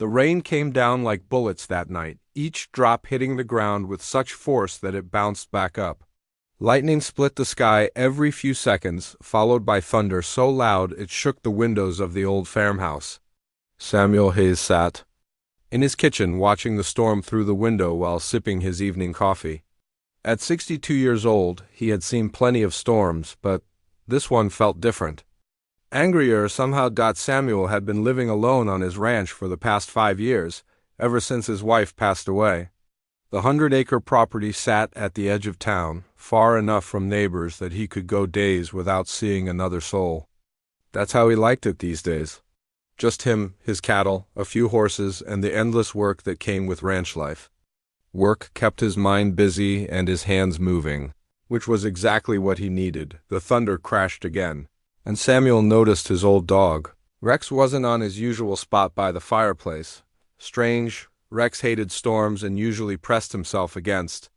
The rain came down like bullets that night, each drop hitting the ground with such force that it bounced back up. Lightning split the sky every few seconds, followed by thunder so loud it shook the windows of the old farmhouse. Samuel Hayes sat in his kitchen watching the storm through the window while sipping his evening coffee. At 62 years old, he had seen plenty of storms, but this one felt different. Angrier somehow. Samuel had been living alone on his ranch for the past 5 years, ever since his wife passed away. The 100-acre property sat at the edge of town, far enough from neighbors that he could go days without seeing another soul. That's how he liked it these days. Just him, his cattle, a few horses, and the endless work that came with ranch life. Work kept his mind busy and his hands moving, which was exactly what he needed. The thunder crashed again, and Samuel noticed his old dog. Rex wasn't on his usual spot by the fireplace. Strange, Rex hated storms and usually pressed himself against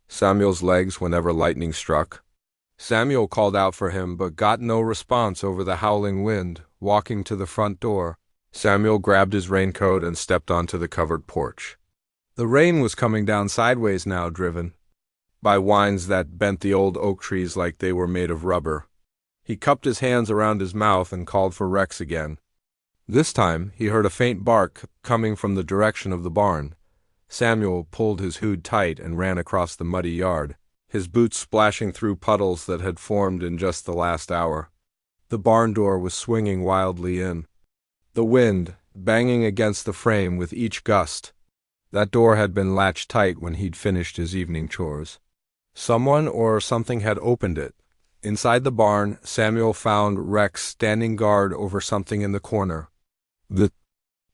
Samuel's legs whenever lightning struck. Samuel called out for him but got no response over the howling wind. Walking to the front door, Samuel grabbed his raincoat and stepped onto the covered porch. The rain was coming down sideways now, driven by winds that bent the old oak trees like they were made of rubber. He cupped his hands around his mouth and called for Rex again. This time, he heard a faint bark coming from the direction of the barn. Samuel pulled his hood tight and ran across the muddy yard, his boots splashing through puddles that had formed in just the last hour. The barn door was swinging wildly in, the wind banging against the frame with each gust. That door had been latched tight when he'd finished his evening chores. Someone or something had opened it. Inside the barn, Samuel found Rex standing guard over something in the corner. The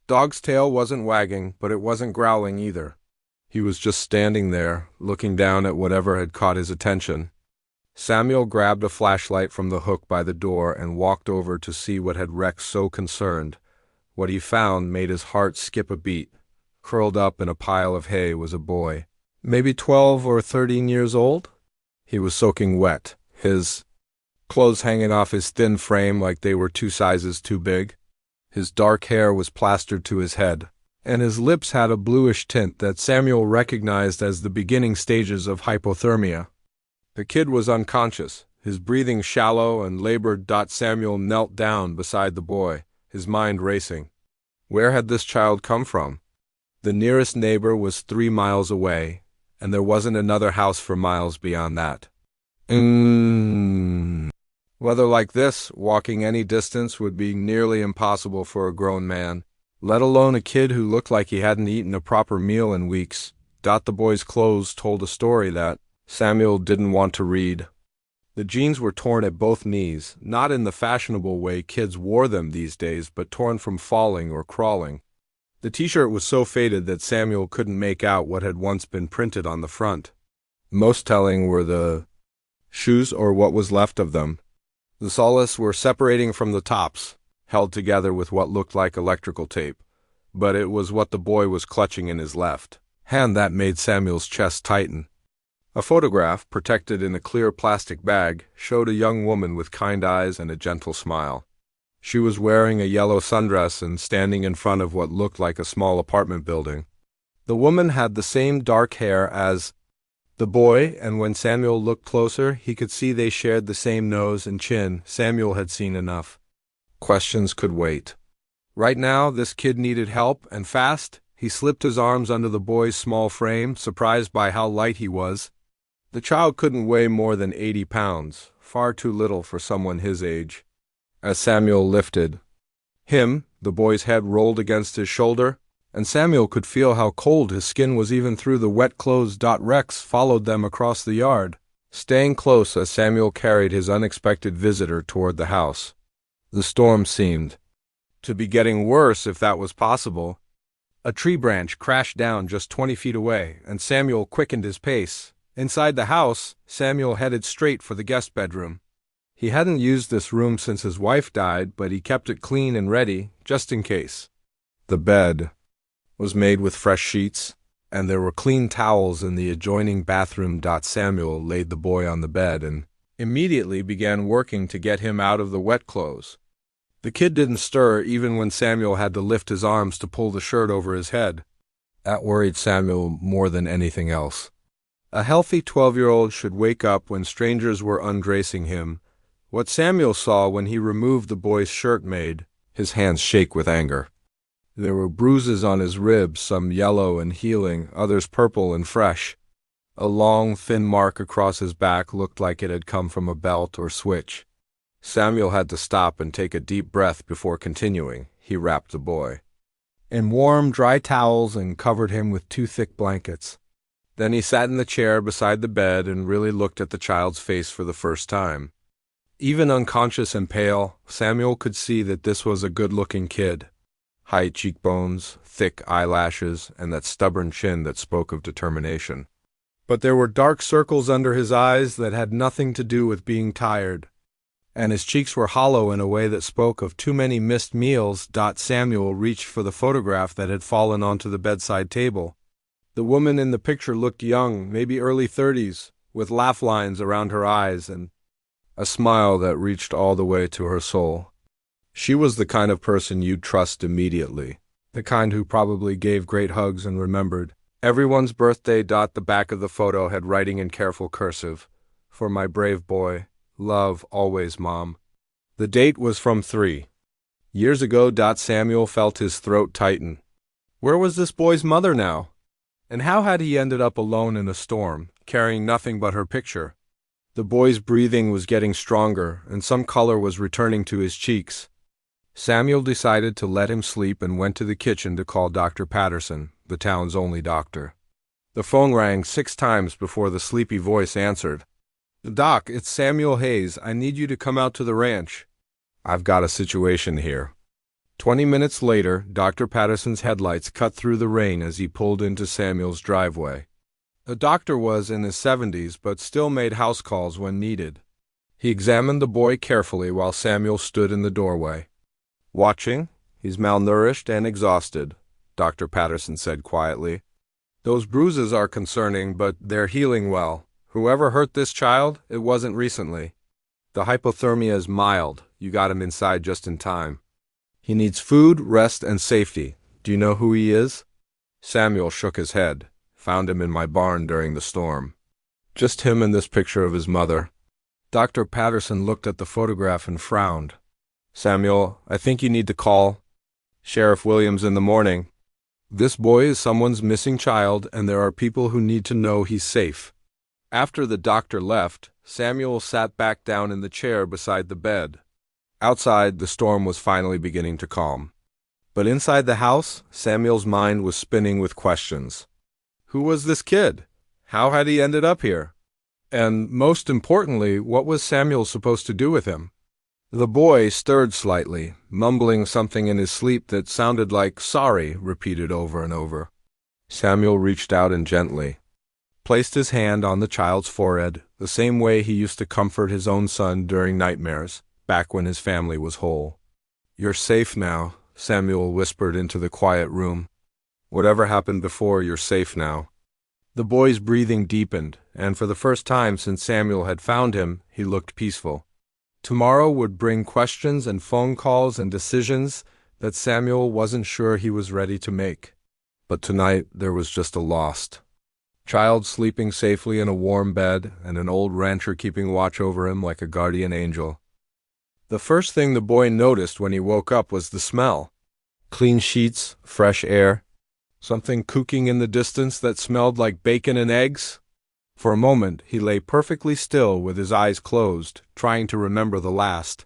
dog's tail wasn't wagging, but it wasn't growling either. He was just standing there, looking down at whatever had caught his attention. Samuel grabbed a flashlight from the hook by the door and walked over to see what had Rex so concerned. What he found made his heart skip a beat. Curled up in a pile of hay was a boy, maybe 12 or 13 years old. He was soaking wet, his clothes hanging off his thin frame like they were 2 sizes too big. His dark hair was plastered to his head, and his lips had a bluish tint that Samuel recognized as the beginning stages of hypothermia. The kid was unconscious, his breathing shallow and labored. Samuel knelt down beside the boy, his mind racing. Where had this child come from? The nearest neighbor was 3 miles away, and there wasn't another house for miles beyond that. Weather like this, walking any distance would be nearly impossible for a grown man, let alone a kid who looked like he hadn't eaten a proper meal in weeks. The boy's clothes told a story that Samuel didn't want to read. The jeans were torn at both knees, not in the fashionable way kids wore them these days, but torn from falling or crawling. The t-shirt was so faded that Samuel couldn't make out what had once been printed on the front. Most telling were the shoes or what was left of them. The soles were separating from the tops, held together with what looked like electrical tape, but it was what the boy was clutching in his left hand that made Samuel's chest tighten. A photograph, protected in a clear plastic bag, showed a young woman with kind eyes and a gentle smile. She was wearing a yellow sundress and standing in front of what looked like a small apartment building. The woman had the same dark hair as the boy, and when Samuel looked closer, he could see they shared the same nose and chin. Samuel had seen enough. Questions could wait. Right now, this kid needed help, and fast. He slipped his arms under the boy's small frame, surprised by how light he was. The child couldn't weigh more than 80 pounds, far too little for someone his age. As Samuel lifted him, the boy's head rolled against his shoulder, and Samuel could feel how cold his skin was even through the wet clothes. Rex followed them across the yard, staying close as Samuel carried his unexpected visitor toward the house. The storm seemed to be getting worse, if that was possible. A tree branch crashed down just 20 feet away, and Samuel quickened his pace. Inside the house, Samuel headed straight for the guest bedroom. He hadn't used this room since his wife died, but he kept it clean and ready, just in case. The bed was made with fresh sheets, and there were clean towels in the adjoining bathroom. Samuel laid the boy on the bed and immediately began working to get him out of the wet clothes. The kid didn't stir even when Samuel had to lift his arms to pull the shirt over his head. That worried Samuel more than anything else. A healthy 12-year-old should wake up when strangers were undressing him. What Samuel saw when he removed the boy's shirt made his hands shake with anger. There were bruises on his ribs, some yellow and healing, others purple and fresh. A long, thin mark across his back looked like it had come from a belt or switch. Samuel had to stop and take a deep breath before continuing. He wrapped the boy in warm, dry towels and covered him with 2 thick blankets. Then he sat in the chair beside the bed and really looked at the child's face for the first time. Even unconscious and pale, Samuel could see that this was a good-looking kid. High cheekbones, thick eyelashes, and that stubborn chin that spoke of determination. But there were dark circles under his eyes that had nothing to do with being tired, and his cheeks were hollow in a way that spoke of too many missed meals. Samuel reached for the photograph that had fallen onto the bedside table. The woman in the picture looked young, maybe early 30s, with laugh lines around her eyes and a smile that reached all the way to her soul. She was the kind of person you'd trust immediately, the kind who probably gave great hugs and remembered everyone's birthday. The back of the photo had writing in careful cursive, "For my brave boy. Love, always, Mom." The date was from 3 years ago. Samuel felt his throat tighten. Where was this boy's mother now? And how had he ended up alone in a storm, carrying nothing but her picture? The boy's breathing was getting stronger, and some color was returning to his cheeks. Samuel decided to let him sleep and went to the kitchen to call Dr. Patterson, the town's only doctor. The phone rang 6 times before the sleepy voice answered. "Doc, it's Samuel Hayes. I need you to come out to the ranch. I've got a situation here." 20 minutes later, Dr. Patterson's headlights cut through the rain as he pulled into Samuel's driveway. The doctor was in his 70s, but still made house calls when needed. He examined the boy carefully while Samuel stood in the doorway. "Watching? He's malnourished and exhausted," Dr. Patterson said quietly. "Those bruises are concerning, but they're healing well. Whoever hurt this child, it wasn't recently. The hypothermia is mild. You got him inside just in time. He needs food, rest, and safety. Do you know who he is?" Samuel shook his head. "Found him in my barn during the storm. Just him and this picture of his mother." Dr. Patterson looked at the photograph and frowned. "Samuel, I think you need to call Sheriff Williams in the morning. This boy is someone's missing child, and there are people who need to know he's safe." After the doctor left, Samuel sat back down in the chair beside the bed. Outside, the storm was finally beginning to calm. But inside the house, Samuel's mind was spinning with questions. Who was this kid? How had he ended up here? And most importantly, what was Samuel supposed to do with him? The boy stirred slightly, mumbling something in his sleep that sounded like "sorry" repeated over and over. Samuel reached out and gently placed his hand on the child's forehead, the same way he used to comfort his own son during nightmares, back when his family was whole. "You're safe now," Samuel whispered into the quiet room. "Whatever happened before, you're safe now." The boy's breathing deepened, and for the first time since Samuel had found him, he looked peaceful. Tomorrow would bring questions and phone calls and decisions that Samuel wasn't sure he was ready to make. But tonight there was just a lost child sleeping safely in a warm bed, and an old rancher keeping watch over him like a guardian angel. The first thing the boy noticed when he woke up was the smell. Clean sheets, fresh air, something cooking in the distance that smelled like bacon and eggs. For a moment he lay perfectly still with his eyes closed, trying to remember the last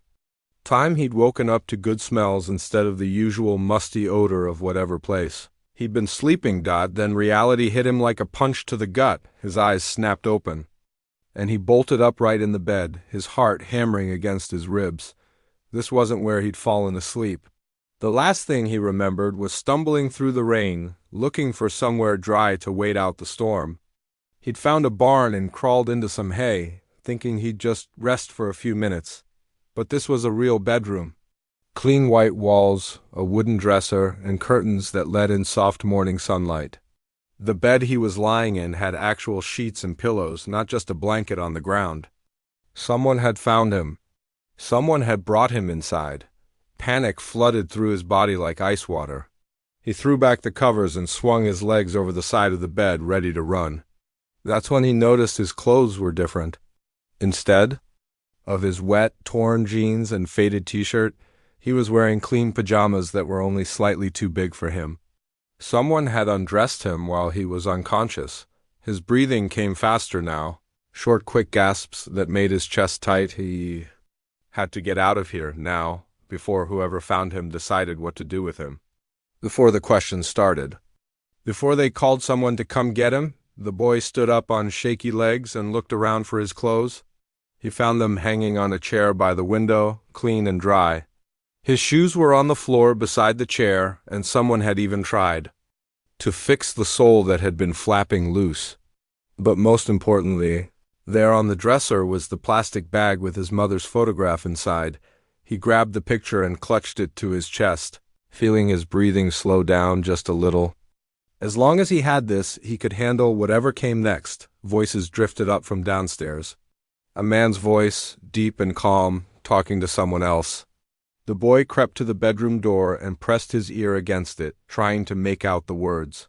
time he'd woken up to good smells instead of the usual musty odor of whatever place he'd been sleeping. Then reality hit him like a punch to the gut. His eyes snapped open, and he bolted upright in the bed, his heart hammering against his ribs. This wasn't where he'd fallen asleep. The last thing he remembered was stumbling through the rain, looking for somewhere dry to wait out the storm. He'd found a barn and crawled into some hay, thinking he'd just rest for a few minutes. But this was a real bedroom. Clean white walls, a wooden dresser, and curtains that let in soft morning sunlight. The bed he was lying in had actual sheets and pillows, not just a blanket on the ground. Someone had found him. Someone had brought him inside. Panic flooded through his body like ice water. He threw back the covers and swung his legs over the side of the bed, ready to run. That's when he noticed his clothes were different. Instead of his wet, torn jeans and faded t-shirt, he was wearing clean pajamas that were only slightly too big for him. Someone had undressed him while he was unconscious. His breathing came faster now, short, quick gasps that made his chest tight. He had to get out of here now, before whoever found him decided what to do with him. Before the questions started. Before they called someone to come get him, the boy stood up on shaky legs and looked around for his clothes. He found them hanging on a chair by the window, clean and dry. His shoes were on the floor beside the chair, and someone had even tried to fix the sole that had been flapping loose. But most importantly, there on the dresser was the plastic bag with his mother's photograph inside. He grabbed the picture and clutched it to his chest, feeling his breathing slow down just a little. As long as he had this, he could handle whatever came next. Voices drifted up from downstairs. A man's voice, deep and calm, talking to someone else. The boy crept to the bedroom door and pressed his ear against it, trying to make out the words.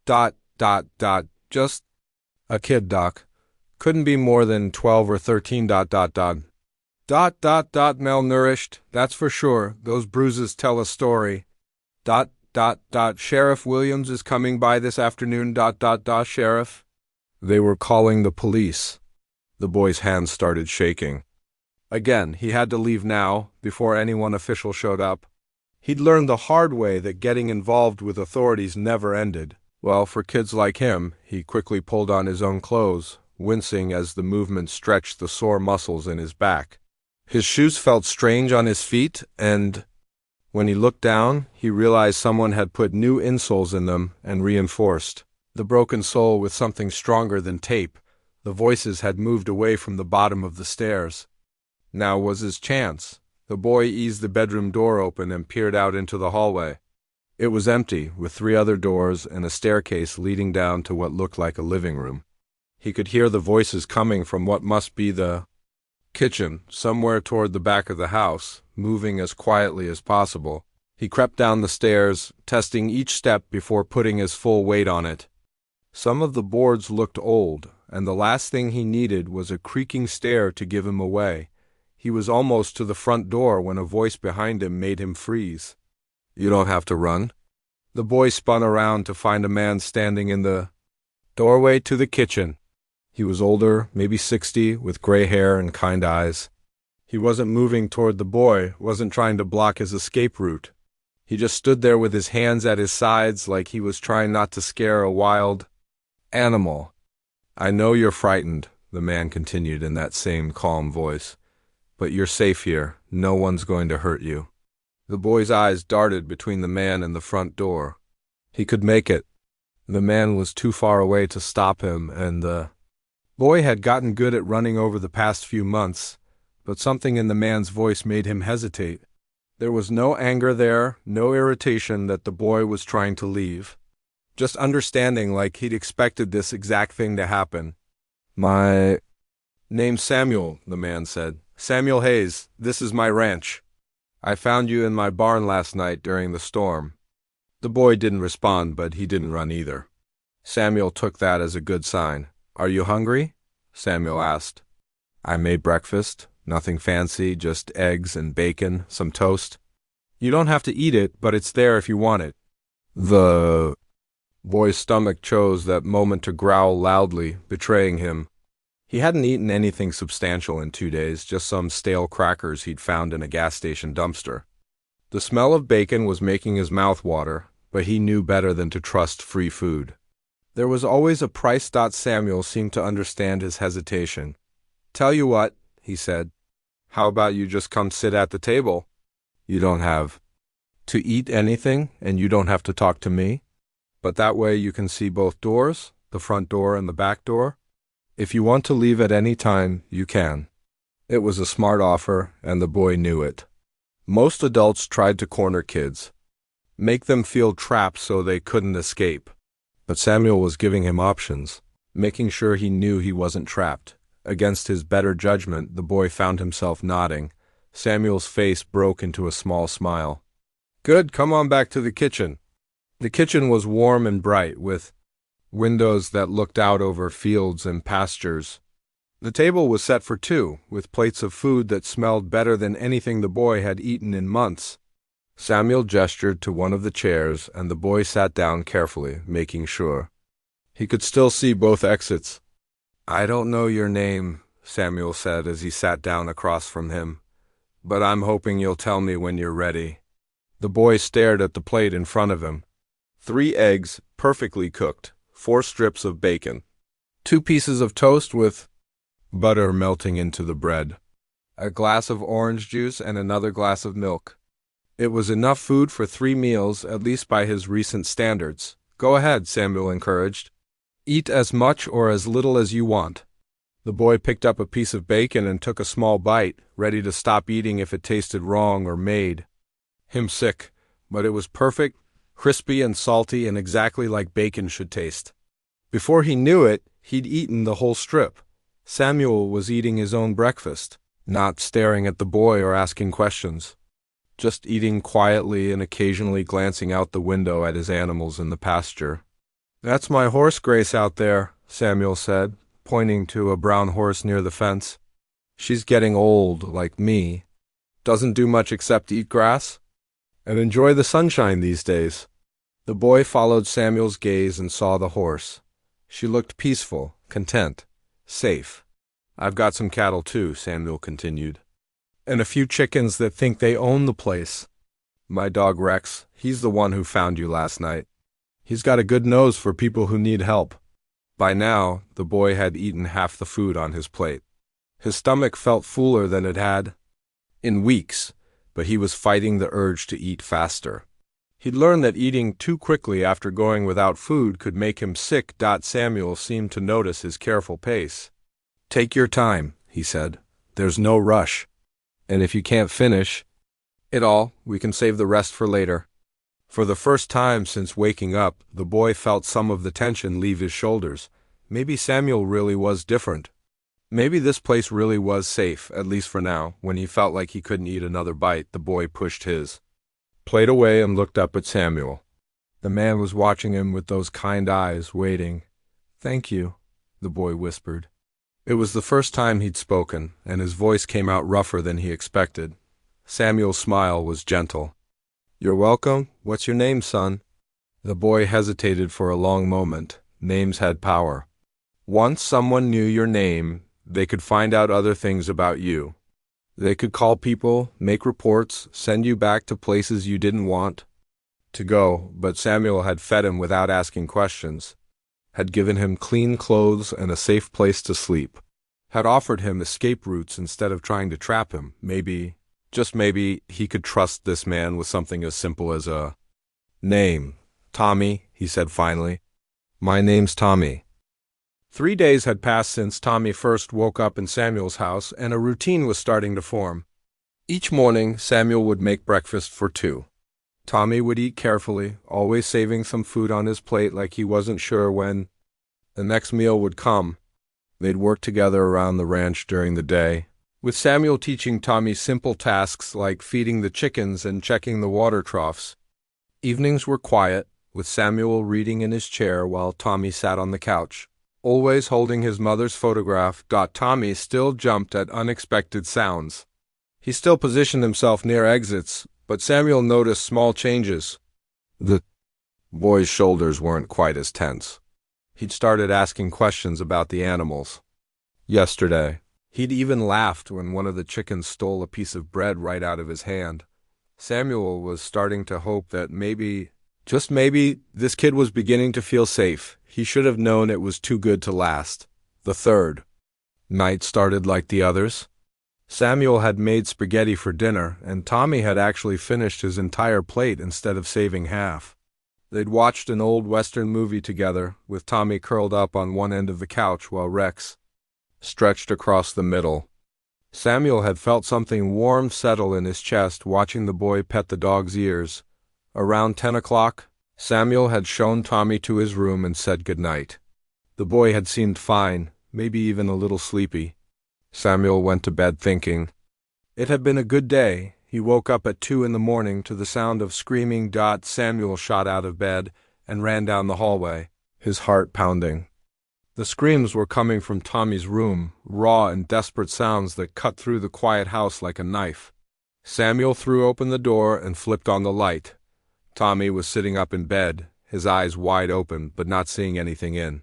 Just a kid, Doc. Couldn't be more than 12 or 13, Malnourished, that's for sure. Those bruises tell a story. Sheriff Williams is coming by this afternoon, Sheriff. They were calling the police. The boy's hands started shaking. Again, he had to leave now, before anyone official showed up. He'd learned the hard way that getting involved with authorities never ended. Well, for kids like him, he quickly pulled on his own clothes, wincing as the movement stretched the sore muscles in his back. His shoes felt strange on his feet, and when he looked down, he realized someone had put new insoles in them and reinforced the broken sole with something stronger than tape. The voices had moved away from the bottom of the stairs. Now was his chance. The boy eased the bedroom door open and peered out into the hallway. It was empty, with 3 other doors and a staircase leading down to what looked like a living room. He could hear the voices coming from what must be the kitchen, somewhere toward the back of the house, moving as quietly as possible. He crept down the stairs, testing each step before putting his full weight on it. Some of the boards looked old, and the last thing he needed was a creaking stair to give him away. He was almost to the front door when a voice behind him made him freeze. You don't have to run. The boy spun around to find a man standing in the doorway to the kitchen. He was older, maybe 60, with gray hair and kind eyes. He wasn't moving toward the boy, wasn't trying to block his escape route. He just stood there with his hands at his sides like he was trying not to scare a wild animal. I know you're frightened, the man continued in that same calm voice. But you're safe here. No one's going to hurt you. The boy's eyes darted between the man and the front door. He could make it. The man was too far away to stop him, and the boy had gotten good at running over the past few months, but something in the man's voice made him hesitate. There was no anger there, no irritation that the boy was trying to leave. Just understanding like he'd expected this exact thing to happen. My name's Samuel, the man said. Samuel Hayes, this is my ranch. I found you in my barn last night during the storm. The boy didn't respond, but he didn't run either. Samuel took that as a good sign. Are you hungry? Samuel asked. I made breakfast. Nothing fancy, just eggs and bacon, some toast. You don't have to eat it, but it's there if you want it. The boy's stomach chose that moment to growl loudly, betraying him. He hadn't eaten anything substantial in 2 days, just some stale crackers he'd found in a gas station dumpster. The smell of bacon was making his mouth water, but he knew better than to trust free food. There was always a price. Samuel seemed to understand his hesitation. Tell you what, he said. How about you just come sit at the table? You don't have to eat anything, and you don't have to talk to me. But that way you can see both doors, the front door and the back door. If you want to leave at any time, you can. It was a smart offer, and the boy knew it. Most adults tried to corner kids, make them feel trapped so they couldn't escape. But Samuel was giving him options, making sure he knew he wasn't trapped. Against his better judgment, the boy found himself nodding, Samuel's face broke into a small smile. Good, come on back to the kitchen. The kitchen was warm and bright, with windows that looked out over fields and pastures. The table was set for two, with plates of food that smelled better than anything the boy had eaten in months. Samuel gestured to one of the chairs, and the boy sat down carefully, making sure. He could still see both exits. I don't know your name, Samuel said as he sat down across from him, but I'm hoping you'll tell me when you're ready. The boy stared at the plate in front of him. 3 eggs, perfectly cooked, 4 strips of bacon, 2 pieces of toast with butter melting into the bread, a glass of orange juice and another glass of milk. It was enough food for 3 meals, at least by his recent standards. Go ahead, Samuel encouraged. Eat as much or as little as you want. The boy picked up a piece of bacon and took a small bite, ready to stop eating if it tasted wrong or made him sick. But it was perfect, crispy and salty, and exactly like bacon should taste. Before he knew it, he'd eaten the whole strip. Samuel was eating his own breakfast, not staring at the boy or asking questions. Just eating quietly and occasionally glancing out the window at his animals in the pasture. That's my horse Grace out there, Samuel said, pointing to a brown horse near the fence. She's getting old, like me. Doesn't do much except eat grass and enjoy the sunshine these days. The boy followed Samuel's gaze and saw the horse. She looked peaceful, content, safe. I've got some cattle too, Samuel continued. And a few chickens that think they own the place. My dog Rex, he's the one who found you last night. He's got a good nose for people who need help. By now, the boy had eaten half the food on his plate. His stomach felt fuller than it had in weeks, but he was fighting the urge to eat faster. He'd learned that eating too quickly after going without food could make him sick. Samuel seemed to notice his careful pace. Take your time, he said. There's no rush. And if you can't finish it all, we can save the rest for later. For the first time since waking up, the boy felt some of the tension leave his shoulders. Maybe Samuel really was different. Maybe this place really was safe, at least for now. When he felt like he couldn't eat another bite, the boy pushed his plate away and looked up at Samuel. The man was watching him with those kind eyes, waiting. Thank you, the boy whispered. It was the first time he'd spoken, and his voice came out rougher than he expected. Samuel's smile was gentle. You're welcome. What's your name, son? The boy hesitated for a long moment. Names had power. Once someone knew your name, they could find out other things about you. They could call people, make reports, send you back to places you didn't want to go, but Samuel had fed him without asking questions, had given him clean clothes and a safe place to sleep, had offered him escape routes instead of trying to trap him. Maybe, just maybe, he could trust this man with something as simple as a name. Tommy, he said finally. My name's Tommy. 3 days had passed since Tommy first woke up in Samuel's house, and a routine was starting to form. Each morning, Samuel would make breakfast for 2. Tommy would eat carefully, always saving some food on his plate like he wasn't sure when the next meal would come. They'd work together around the ranch during the day, with Samuel teaching Tommy simple tasks like feeding the chickens and checking the water troughs. Evenings were quiet, with Samuel reading in his chair while Tommy sat on the couch, always holding his mother's photograph. Tommy still jumped at unexpected sounds. He still positioned himself near exits, but Samuel noticed small changes. The boy's shoulders weren't quite as tense. He'd started asking questions about the animals. Yesterday, he'd even laughed when one of the chickens stole a piece of bread right out of his hand. Samuel was starting to hope that maybe, just maybe, this kid was beginning to feel safe. He should have known it was too good to last. The third night started like the others. Samuel had made spaghetti for dinner, and Tommy had actually finished his entire plate instead of saving half. They'd watched an old Western movie together, with Tommy curled up on one end of the couch while Rex stretched across the middle. Samuel had felt something warm settle in his chest watching the boy pet the dog's ears. Around 10 o'clock, Samuel had shown Tommy to his room and said goodnight. The boy had seemed fine, maybe even a little sleepy. Samuel went to bed thinking, It had been a good day. He woke up at 2 in the morning to the sound of screaming. Samuel shot out of bed and ran down the hallway, his heart pounding. The screams were coming from Tommy's room, raw and desperate sounds that cut through the quiet house like a knife. Samuel threw open the door and flipped on the light. Tommy was sitting up in bed, his eyes wide open but not seeing anything in.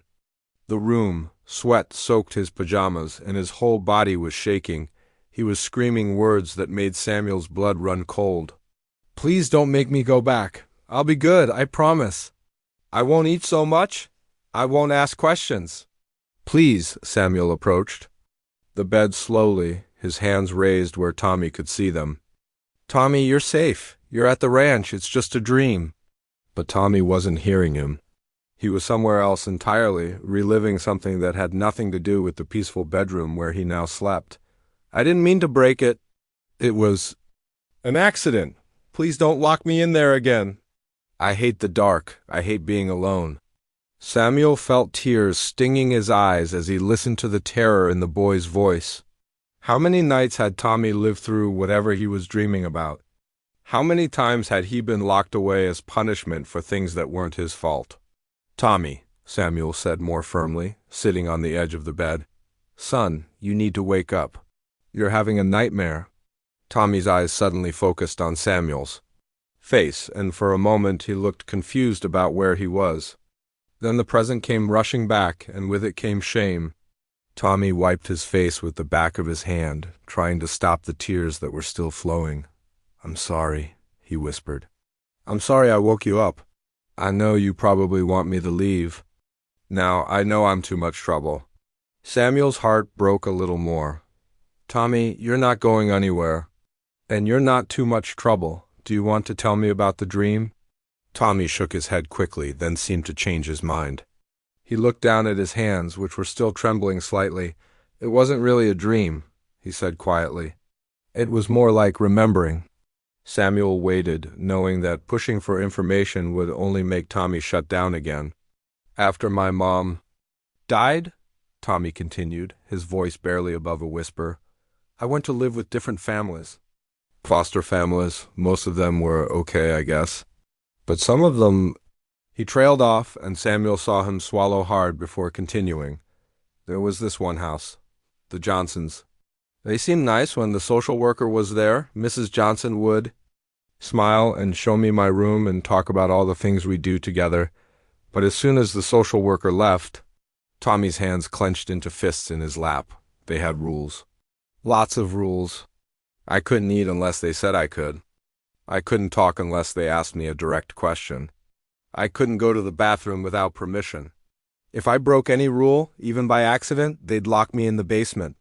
The room, sweat soaked his pajamas and his whole body was shaking. He was screaming words that made Samuel's blood run cold. "Please don't make me go back. I'll be good, I promise. I won't eat so much. I won't ask questions." "Please," Samuel approached the bed slowly, his hands raised where Tommy could see them. "Tommy, you're safe. You're at the ranch. It's just a dream." But Tommy wasn't hearing him. He was somewhere else entirely, reliving something that had nothing to do with the peaceful bedroom where he now slept. "I didn't mean to break it. It was an accident. Please don't lock me in there again. I hate the dark. I hate being alone." Samuel felt tears stinging his eyes as he listened to the terror in the boy's voice. How many nights had Tommy lived through whatever he was dreaming about? How many times had he been locked away as punishment for things that weren't his fault? "Tommy," Samuel said more firmly, sitting on the edge of the bed. "Son, you need to wake up. You're having a nightmare." Tommy's eyes suddenly focused on Samuel's face, and for a moment he looked confused about where he was. Then the present came rushing back, and with it came shame. Tommy wiped his face with the back of his hand, trying to stop the tears that were still flowing. "I'm sorry," he whispered. "I'm sorry I woke you up. I know you probably want me to leave. Now, I know I'm too much trouble." Samuel's heart broke a little more. "Tommy, you're not going anywhere. And you're not too much trouble. Do you want to tell me about the dream?" Tommy shook his head quickly, then seemed to change his mind. He looked down at his hands, which were still trembling slightly. "It wasn't really a dream," he said quietly. "It was more like remembering." Samuel waited, knowing that pushing for information would only make Tommy shut down again. "After my mom died," Tommy continued, his voice barely above a whisper, "I went to live with different families. Foster families. Most of them were okay, I guess. But some of them—" He trailed off, and Samuel saw him swallow hard before continuing. "There was this one house, the Johnsons. They seemed nice when the social worker was there. Mrs. Johnson would smile and show me my room and talk about all the things we do together. But as soon as the social worker left," Tommy's hands clenched into fists in his lap. "They had rules. Lots of rules. I couldn't eat unless they said I could. I couldn't talk unless they asked me a direct question. I couldn't go to the bathroom without permission. If I broke any rule, even by accident, they'd lock me in the basement."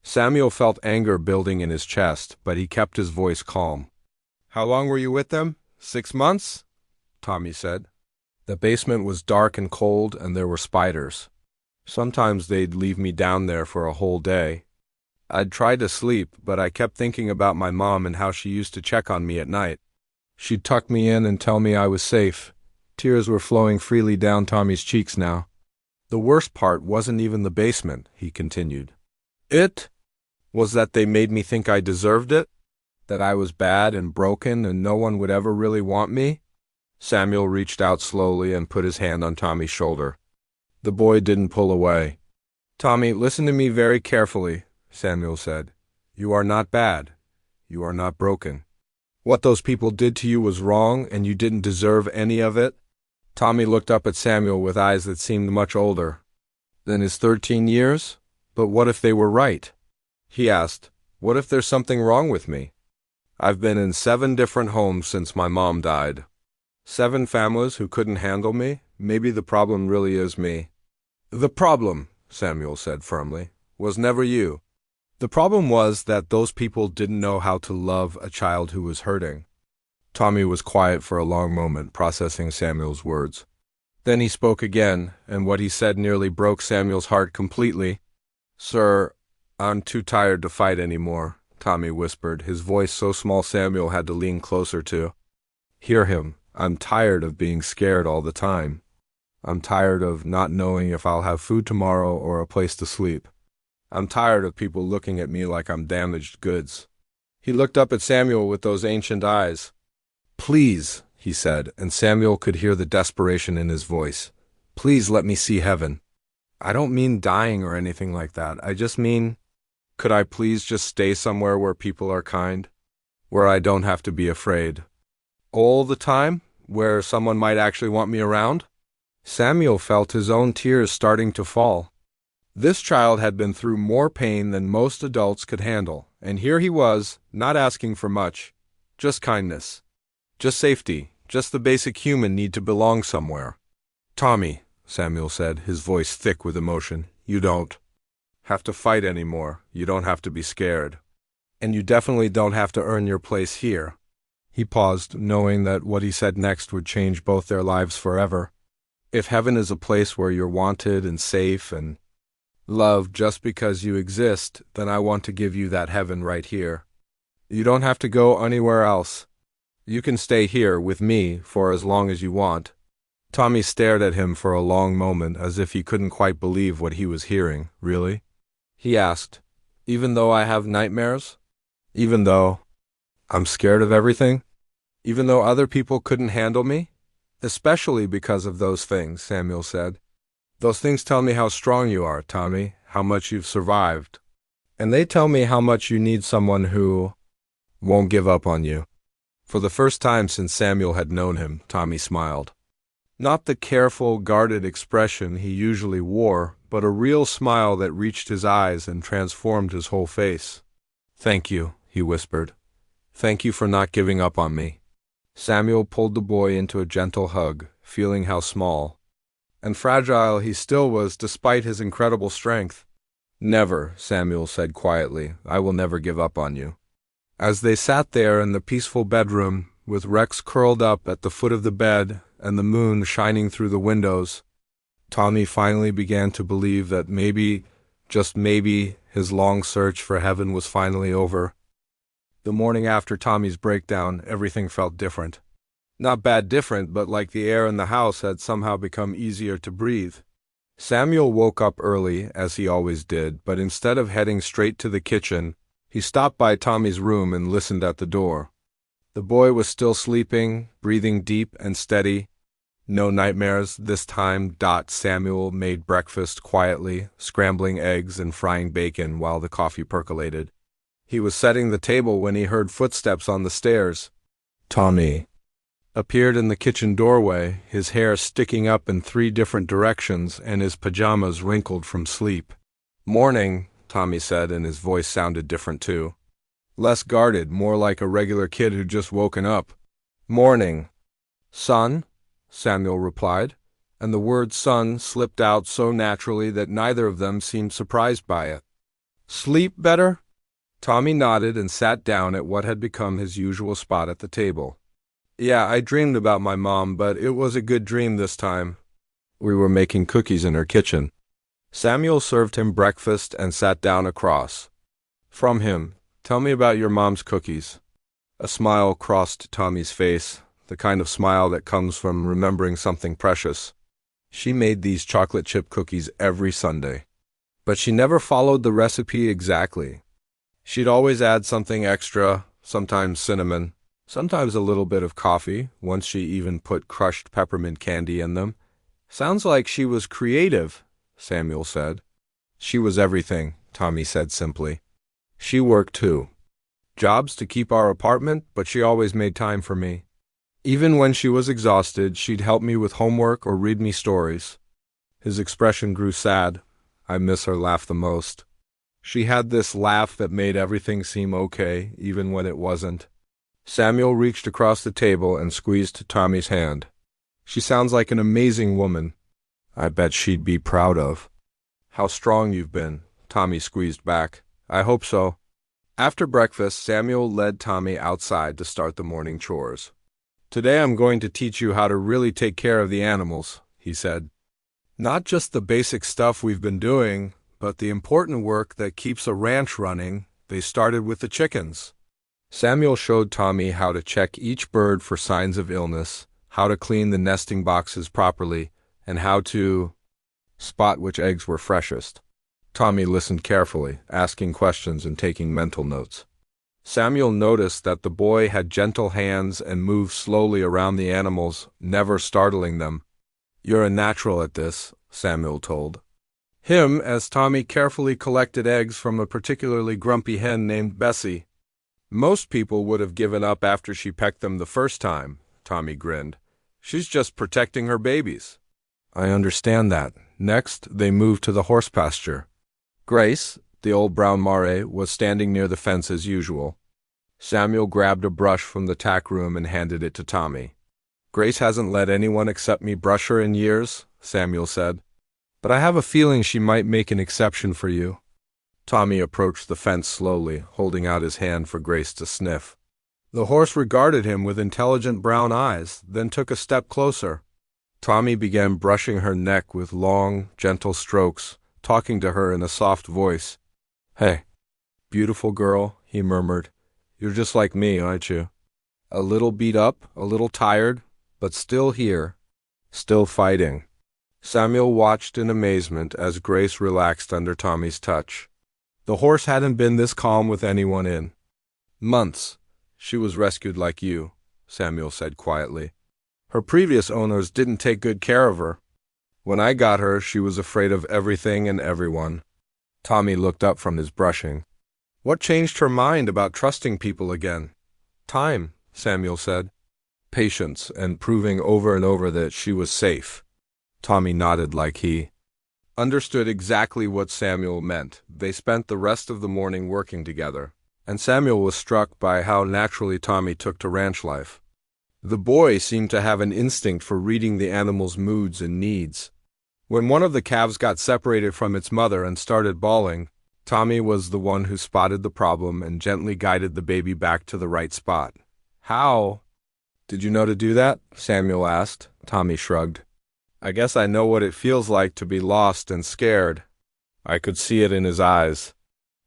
Samuel felt anger building in his chest, but he kept his voice calm. "How long were you with them? 6 months?" Tommy said. "The basement was dark and cold, and there were spiders. Sometimes they'd leave me down there for a whole day. I'd try to sleep, but I kept thinking about my mom and how she used to check on me at night. She'd tuck me in and tell me I was safe." Tears were flowing freely down Tommy's cheeks now. "The worst part wasn't even the basement," he continued. "It was that they made me think I deserved it, that I was bad and broken and no one would ever really want me." Samuel reached out slowly and put his hand on Tommy's shoulder. The boy didn't pull away. "Tommy, listen to me very carefully," Samuel said. "You are not bad. You are not broken. What those people did to you was wrong, and you didn't deserve any of it." Tommy looked up at Samuel with eyes that seemed much older than his 13 years. "But what if they were right?" he asked. "What if there's something wrong with me? I've been in 7 different homes since my mom died. 7 families who couldn't handle me. Maybe the problem really is me." "The problem," Samuel said firmly, "was never you. The problem was that those people didn't know how to love a child who was hurting." Tommy was quiet for a long moment, processing Samuel's words. Then he spoke again, and what he said nearly broke Samuel's heart completely. "Sir, I'm too tired to fight anymore," Tommy whispered, his voice so small Samuel had to lean closer to hear him. "I'm tired of being scared all the time. I'm tired of not knowing if I'll have food tomorrow or a place to sleep. I'm tired of people looking at me like I'm damaged goods. He looked up at Samuel with those ancient eyes. "Please," he said, and Samuel could hear the desperation in his voice. "Please let me see heaven. I don't mean dying or anything like that. I just mean, could I please just stay somewhere where people are kind? Where I don't have to be afraid? All the time? Where someone might actually want me around?" Samuel felt his own tears starting to fall. This child had been through more pain than most adults could handle, and here he was, not asking for much, just kindness, just safety, just the basic human need to belong somewhere. "Tommy," Samuel said, his voice thick with emotion, "you don't have to fight anymore. You don't have to be scared. And you definitely don't have to earn your place here." He paused, knowing that what he said next would change both their lives forever. "If heaven is a place where you're wanted and safe and loved just because you exist, then I want to give you that heaven right here. You don't have to go anywhere else. You can stay here with me for as long as you want." Tommy stared at him for a long moment as if he couldn't quite believe what he was hearing. "Really?" he asked. "Even though I have nightmares? Even though I'm scared of everything? Even though other people couldn't handle me?" "Especially because of those things," Samuel said. "Those things tell me how strong you are, Tommy, how much you've survived. And they tell me how much you need someone who won't give up on you." For the first time since Samuel had known him, Tommy smiled. Not the careful, guarded expression he usually wore, but a real smile that reached his eyes and transformed his whole face. "Thank you," he whispered. "Thank you for not giving up on me." Samuel pulled the boy into a gentle hug, feeling how small and fragile he still was despite his incredible strength. "Never," Samuel said quietly. "I will never give up on you." As they sat there in the peaceful bedroom, with Rex curled up at the foot of the bed and the moon shining through the windows, Tommy finally began to believe that maybe, just maybe, his long search for heaven was finally over. The morning after Tommy's breakdown, everything felt different. Not bad different, but like the air in the house had somehow become easier to breathe. Samuel woke up early, as he always did, but instead of heading straight to the kitchen, he stopped by Tommy's room and listened at the door. The boy was still sleeping, breathing deep and steady. No nightmares this time. Samuel made breakfast quietly, scrambling eggs and frying bacon while the coffee percolated. He was setting the table when he heard footsteps on the stairs. Tommy appeared in the kitchen doorway, his hair sticking up in 3 different directions and his pajamas wrinkled from sleep. "Morning," Tommy said, and his voice sounded different too. Less guarded, more like a regular kid who'd just woken up. "Morning, son," Samuel replied, and the word son slipped out so naturally that neither of them seemed surprised by it. "Sleep better?" Tommy nodded and sat down at what had become his usual spot at the table. "Yeah, I dreamed about my mom, but it was a good dream this time. We were making cookies in her kitchen." Samuel served him breakfast and sat down across from him. "Tell me about your mom's cookies." A smile crossed Tommy's face, the kind of smile that comes from remembering something precious. "She made these chocolate chip cookies every Sunday. But she never followed the recipe exactly. She'd always add something extra, sometimes cinnamon, sometimes a little bit of coffee. Once she even put crushed peppermint candy in them. Sounds like she was creative," Samuel said. "She was everything," Tommy said simply. "She worked too. Jobs to keep our apartment, but she always made time for me. Even when she was exhausted, she'd help me with homework or read me stories." His expression grew sad. "I miss her laugh the most. She had this laugh that made everything seem okay, even when it wasn't." Samuel reached across the table and squeezed Tommy's hand. "She sounds like an amazing woman. I bet she'd be proud of how strong you've been." Tommy squeezed back. "I hope so." After breakfast, Samuel led Tommy outside to start the morning chores. "Today I'm going to teach you how to really take care of the animals," he said. "Not just the basic stuff we've been doing, but the important work that keeps a ranch running. They started with the chickens." Samuel showed Tommy how to check each bird for signs of illness, how to clean the nesting boxes properly, and how to spot which eggs were freshest. Tommy listened carefully, asking questions and taking mental notes. Samuel noticed that the boy had gentle hands and moved slowly around the animals, never startling them. "You're a natural at this," Samuel told him as Tommy carefully collected eggs from a particularly grumpy hen named Bessie. "Most people would have given up after she pecked them the first time," Tommy grinned. "She's just protecting her babies." "I understand that." Next, they moved to the horse pasture. Grace, the old brown mare, was standing near the fence as usual. Samuel grabbed a brush from the tack room and handed it to Tommy. "Grace hasn't let anyone except me brush her in years," Samuel said. "But I have a feeling she might make an exception for you." Tommy approached the fence slowly, holding out his hand for Grace to sniff. The horse regarded him with intelligent brown eyes, then took a step closer. Tommy began brushing her neck with long, gentle strokes, talking to her in a soft voice. "Hey, beautiful girl," he murmured. "You're just like me, aren't you? A little beat up, a little tired, but still here, still fighting." Samuel watched in amazement as Grace relaxed under Tommy's touch. The horse hadn't been this calm with anyone in months. "She was rescued like you," Samuel said quietly. "Her previous owners didn't take good care of her. When I got her, she was afraid of everything and everyone." Tommy looked up from his brushing. "What changed her mind about trusting people again?" "Time," Samuel said. "Patience, and proving over and over that she was safe." Tommy nodded like he understood exactly what Samuel meant. They spent the rest of the morning working together, and Samuel was struck by how naturally Tommy took to ranch life. The boy seemed to have an instinct for reading the animal's moods and needs. When one of the calves got separated from its mother and started bawling, Tommy was the one who spotted the problem and gently guided the baby back to the right spot. "How did you know to do that?" Samuel asked. Tommy shrugged. "I guess I know what it feels like to be lost and scared." I could see it in his eyes.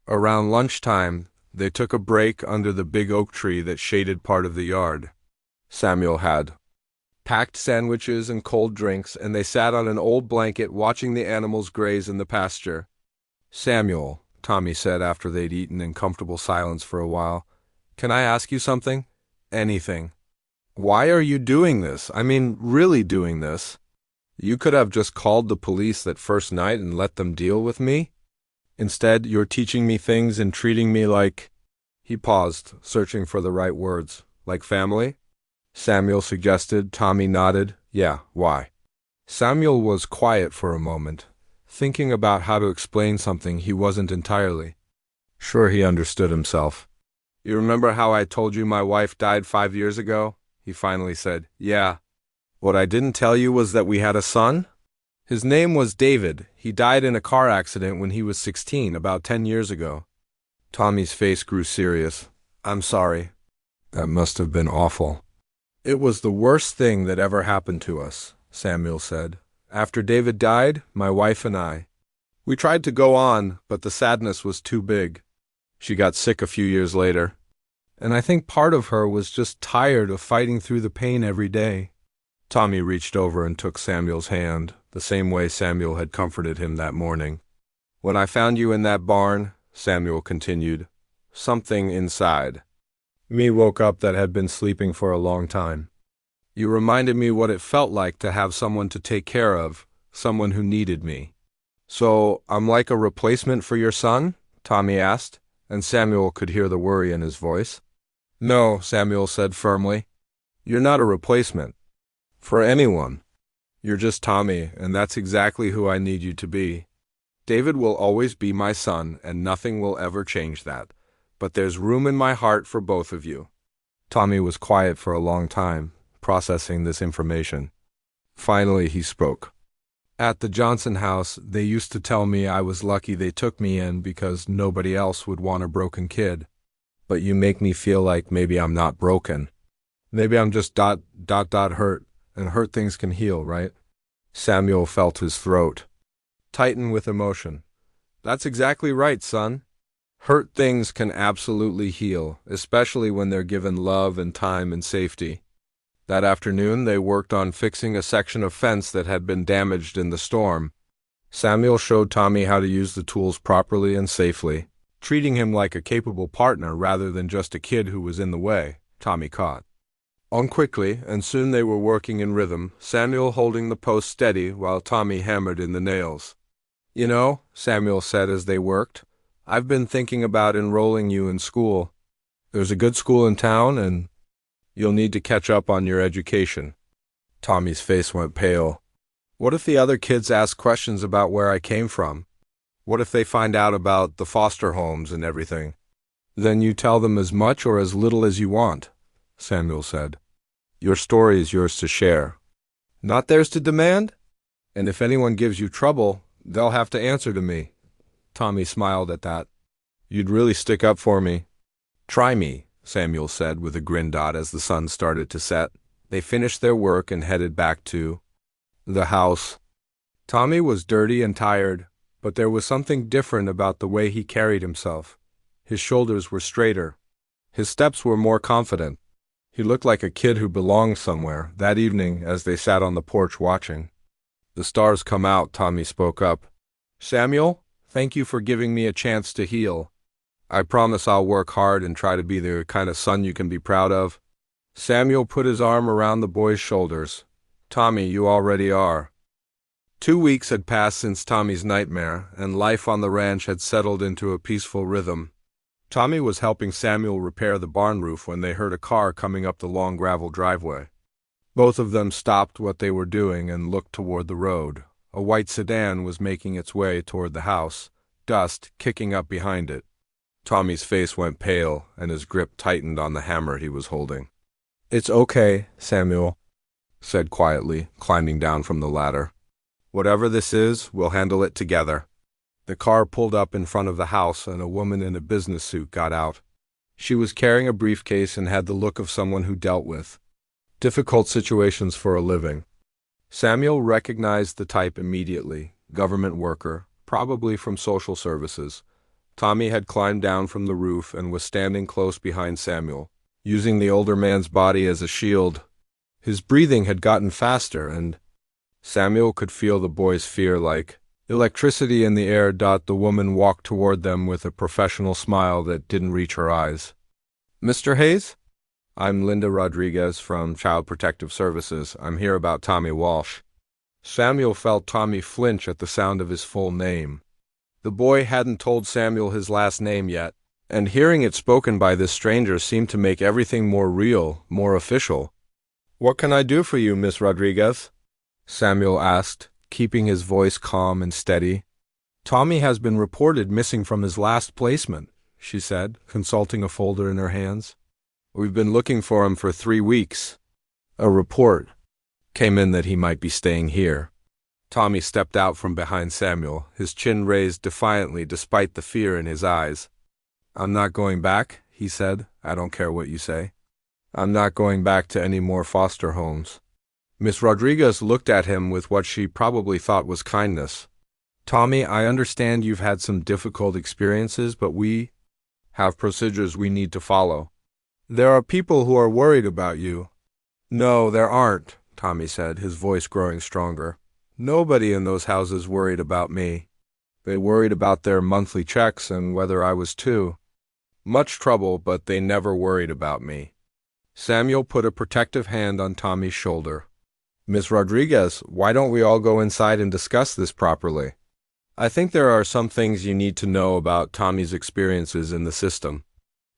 Around lunchtime, they took a break under the big oak tree that shaded part of the yard. Samuel had packed sandwiches and cold drinks, and they sat on an old blanket watching the animals graze in the pasture. "Samuel," Tommy said after they'd eaten in comfortable silence for a while, "can I ask you something? Anything. Why are you doing this? I mean, really doing this? You could have just called the police that first night and let them deal with me. Instead, you're teaching me things and treating me like—" He paused, searching for the right words. "Like family?" Samuel suggested. Tommy nodded. "Yeah, why?" Samuel was quiet for a moment, thinking about how to explain something he wasn't entirely sure he understood himself. "You remember how I told you my wife died 5 years ago?" He finally said. "Yeah. What I didn't tell you was that we had a son? His name was David. He died in a car accident when he was 16, about 10 years ago." Tommy's face grew serious. "I'm sorry. That must have been awful." "It was the worst thing that ever happened to us," Samuel said. "After David died, my wife and we tried to go on, but the sadness was too big. She got sick a few years later. And I think part of her was just tired of fighting through the pain every day." Tommy reached over and took Samuel's hand, the same way Samuel had comforted him that morning. "When I found you in that barn," Samuel continued, "something inside me woke up that had been sleeping for a long time. You reminded me what it felt like to have someone to take care of, someone who needed me." "So I'm like a replacement for your son?" Tommy asked, and Samuel could hear the worry in his voice. "No," Samuel said firmly. "You're not a replacement for anyone. You're just Tommy, and that's exactly who I need you to be. David will always be my son, and nothing will ever change that. But there's room in my heart for both of you." Tommy was quiet for a long time, processing this information. Finally, he spoke. "At the Johnson house, they used to tell me I was lucky they took me in because nobody else would want a broken kid. But you make me feel like maybe I'm not broken. Maybe I'm just hurt, and hurt things can heal, right?" Samuel felt his throat tighten with emotion. "That's exactly right, son. Hurt things can absolutely heal, especially when they're given love and time and safety." That afternoon, they worked on fixing a section of fence that had been damaged in the storm. Samuel showed Tommy how to use the tools properly and safely, treating him like a capable partner rather than just a kid who was in the way. Tommy caught on quickly, and soon they were working in rhythm, Samuel holding the post steady while Tommy hammered in the nails. "You know," Samuel said as they worked, "I've been thinking about enrolling you in school. There's a good school in town, and you'll need to catch up on your education." Tommy's face went pale. "What if the other kids ask questions about where I came from? What if they find out about the foster homes and everything?" "Then you tell them as much or as little as you want," Samuel said. "Your story is yours to share, not theirs to demand. And if anyone gives you trouble, they'll have to answer to me." Tommy smiled at that. "You'd really stick up for me." "Try me," Samuel said with a grin as the sun started to set. They finished their work and headed back to the house. Tommy was dirty and tired, but there was something different about the way he carried himself. His shoulders were straighter. His steps were more confident. He looked like a kid who belonged somewhere. That evening, as they sat on the porch watching the stars come out, Tommy spoke up. "Samuel, thank you for giving me a chance to heal. I promise I'll work hard and try to be the kind of son you can be proud of." Samuel put his arm around the boy's shoulders. "Tommy, you already are." 2 weeks had passed since Tommy's nightmare, and life on the ranch had settled into a peaceful rhythm. Tommy was helping Samuel repair the barn roof when they heard a car coming up the long gravel driveway. Both of them stopped what they were doing and looked toward the road. A white sedan was making its way toward the house, dust kicking up behind it. Tommy's face went pale, and his grip tightened on the hammer he was holding. "It's okay," Samuel said quietly, climbing down from the ladder. "Whatever this is, we'll handle it together." The car pulled up in front of the house, and a woman in a business suit got out. She was carrying a briefcase and had the look of someone who dealt with difficult situations for a living. Samuel recognized the type immediately. Government worker, probably from social services. Tommy had climbed down from the roof and was standing close behind Samuel, using the older man's body as a shield. His breathing had gotten faster, and Samuel could feel the boy's fear like electricity in the air. The woman walked toward them with a professional smile that didn't reach her eyes. "Mr. Hayes? I'm Linda Rodriguez from Child Protective Services. I'm here about Tommy Walsh." Samuel felt Tommy flinch at the sound of his full name. The boy hadn't told Samuel his last name yet, and hearing it spoken by this stranger seemed to make everything more real, more official. "What can I do for you, Miss Rodriguez?" Samuel asked, keeping his voice calm and steady. "Tommy has been reported missing from his last placement," she said, consulting a folder in her hands. "We've been looking for him for 3 weeks. A report came in that he might be staying here." Tommy stepped out from behind Samuel, his chin raised defiantly despite the fear in his eyes. "I'm not going back," he said. "I don't care what you say. I'm not going back to any more foster homes." Miss Rodriguez looked at him with what she probably thought was kindness. "Tommy, I understand you've had some difficult experiences, but we have procedures we need to follow. There are people who are worried about you." "No, there aren't," Tommy said, his voice growing stronger. "Nobody in those houses worried about me. They worried about their monthly checks and whether I was too much trouble, but they never worried about me." Samuel put a protective hand on Tommy's shoulder. "Miss Rodriguez, why don't we all go inside and discuss this properly? I think there are some things you need to know about Tommy's experiences in the system."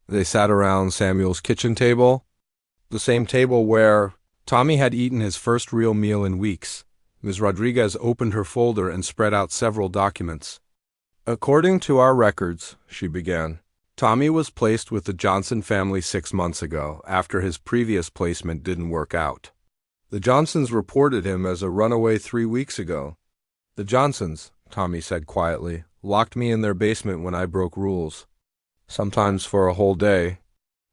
They sat around Samuel's kitchen table, the same table where Tommy had eaten his first real meal in weeks. Ms. Rodriguez opened her folder and spread out several documents. "According to our records," she began, "Tommy was placed with the Johnson family 6 months ago, after his previous placement didn't work out. The Johnsons reported him as a runaway 3 weeks ago. The Johnsons," Tommy said quietly, "locked me in their basement when I broke rules. Sometimes for a whole day.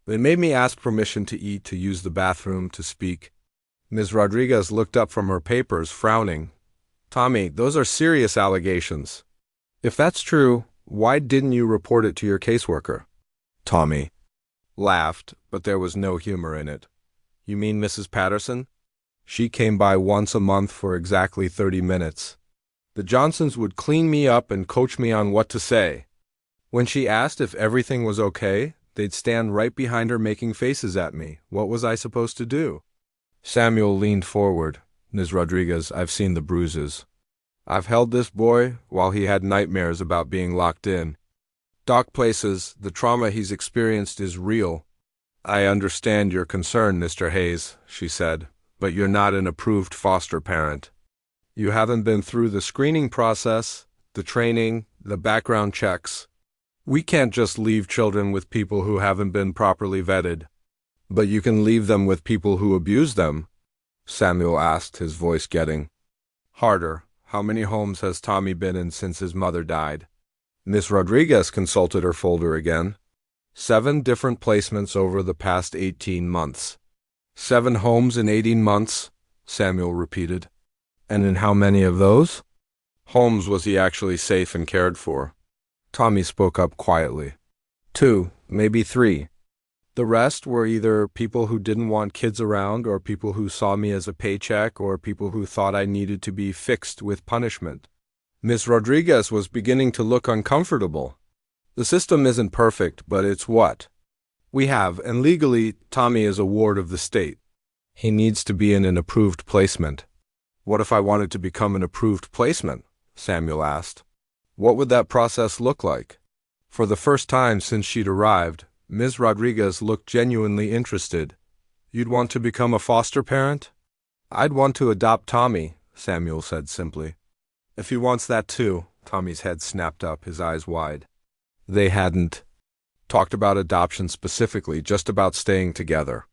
They made me ask permission to eat, to use the bathroom, to speak." Ms. Rodriguez looked up from her papers, frowning. "Tommy, those are serious allegations. If that's true, why didn't you report it to your caseworker?" Tommy laughed, but there was no humor in it. "You mean Mrs. Patterson? She came by once a month for exactly 30 minutes. The Johnsons would clean me up and coach me on what to say. When she asked if everything was okay, they'd stand right behind her making faces at me. What was I supposed to do? Samuel leaned forward. Ms. Rodriguez, I've seen the bruises. I've held this boy while he had nightmares about being locked in. Dark places, the trauma he's experienced is real. I understand your concern, Mr. Hayes, she said, but you're not an approved foster parent. You haven't been through the screening process, the training, the background checks. We can't just leave children with people who haven't been properly vetted. But you can leave them with people who abuse them, Samuel asked, his voice getting harder. How many homes has Tommy been in since his mother died? Miss Rodriguez consulted her folder again. 7 different placements over the past 18 months. 7 homes in 18 months, Samuel repeated. And in how many of those homes was he actually safe and cared for? Tommy spoke up quietly. 2, maybe 3. The rest were either people who didn't want kids around, or people who saw me as a paycheck, or people who thought I needed to be fixed with punishment. Miss Rodriguez was beginning to look uncomfortable. The system isn't perfect, but it's what we have, and legally, Tommy is a ward of the state. He needs to be in an approved placement. What if I wanted to become an approved placement? Samuel asked. What would that process look like? For the first time since she'd arrived, Ms. Rodriguez looked genuinely interested. You'd want to become a foster parent? I'd want to adopt Tommy, Samuel said simply. If he wants that too, Tommy's head snapped up, his eyes wide. They hadn't talked about adoption specifically, just about staying together.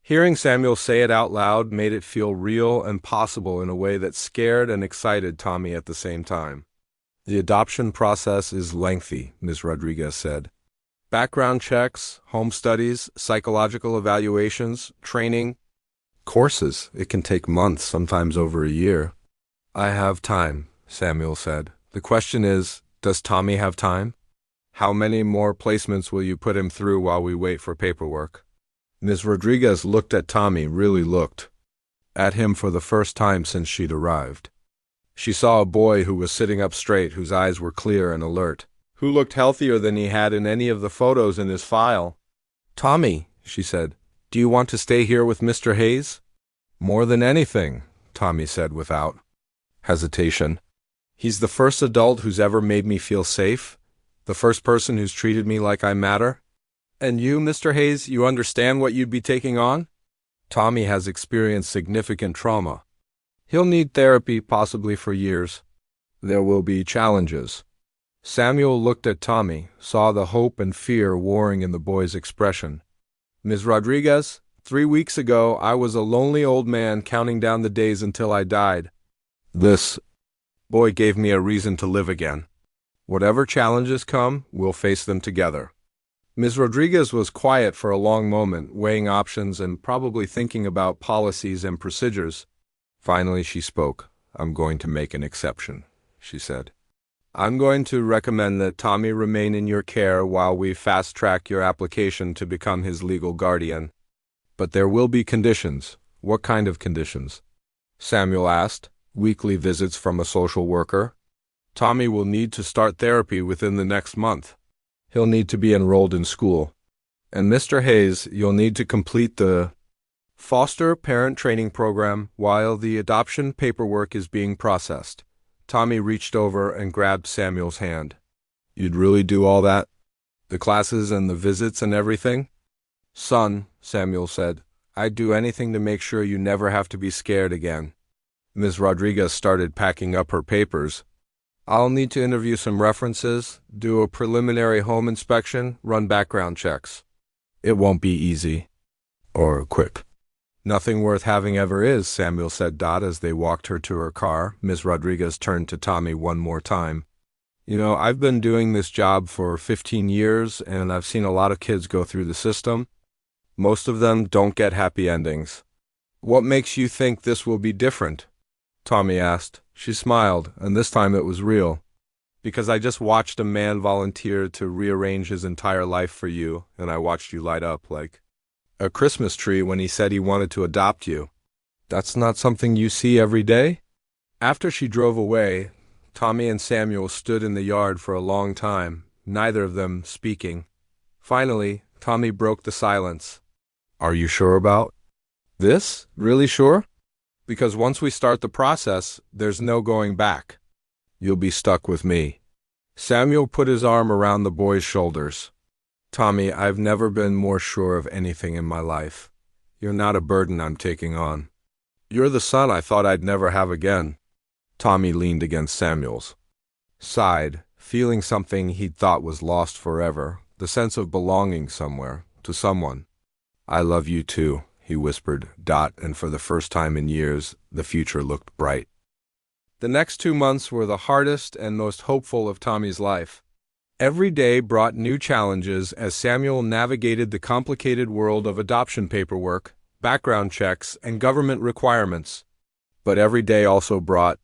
Hearing Samuel say it out loud made it feel real and possible in a way that scared and excited Tommy at the same time. The adoption process is lengthy, Ms. Rodriguez said. Background checks, home studies, psychological evaluations, training, courses. It can take months, sometimes over a year. I have time, Samuel said. The question is, does Tommy have time? How many more placements will you put him through while we wait for paperwork? Ms. Rodriguez looked at Tommy, really looked at him for the first time since she'd arrived. She saw a boy who was sitting up straight, whose eyes were clear and alert, who looked healthier than he had in any of the photos in his file. Tommy, she said, do you want to stay here with Mr. Hayes? More than anything, Tommy said without hesitation. He's the first adult who's ever made me feel safe, the first person who's treated me like I matter. And you, Mr. Hayes, you understand what you'd be taking on? Tommy has experienced significant trauma. He'll need therapy, possibly for years. There will be challenges. Samuel looked at Tommy, saw the hope and fear warring in the boy's expression. Ms. Rodriguez, 3 weeks ago, I was a lonely old man counting down the days until I died. This boy gave me a reason to live again. Whatever challenges come, we'll face them together. Ms. Rodriguez was quiet for a long moment, weighing options and probably thinking about policies and procedures. Finally, she spoke. I'm going to make an exception, she said. I'm going to recommend that Tommy remain in your care while we fast-track your application to become his legal guardian. But there will be conditions. What kind of conditions? Samuel asked. Weekly visits from a social worker. Tommy will need to start therapy within the next month. He'll need to be enrolled in school. And Mr. Hayes, you'll need to complete the foster parent training program while the adoption paperwork is being processed. Tommy reached over and grabbed Samuel's hand. You'd really do all that? The classes and the visits and everything? Son, Samuel said, I'd do anything to make sure you never have to be scared again. Ms. Rodriguez started packing up her papers. I'll need to interview some references, do a preliminary home inspection, run background checks. It won't be easy. Or quick. Nothing worth having ever is, Samuel said as they walked her to her car. Ms. Rodriguez turned to Tommy one more time. You know, I've been doing this job for 15 years, and I've seen a lot of kids go through the system. Most of them don't get happy endings. What makes you think this will be different? Tommy asked. She smiled, and this time it was real. Because I just watched a man volunteer to rearrange his entire life for you, and I watched you light up like a Christmas tree when he said he wanted to adopt you. That's not something you see every day? After she drove away, Tommy and Samuel stood in the yard for a long time, neither of them speaking. Finally, Tommy broke the silence. Are you sure about this? Really sure? Because once we start the process, there's no going back. You'll be stuck with me. Samuel put his arm around the boy's shoulders. Tommy, I've never been more sure of anything in my life. You're not a burden I'm taking on. You're the son I thought I'd never have again. Tommy leaned against Samuel's side, feeling something he'd thought was lost forever, the sense of belonging somewhere, to someone. I love you too, he whispered, and for the first time in years, the future looked bright. The next 2 months were the hardest and most hopeful of Tommy's life. Every day brought new challenges as Samuel navigated the complicated world of adoption paperwork, background checks, and government requirements. But every day also brought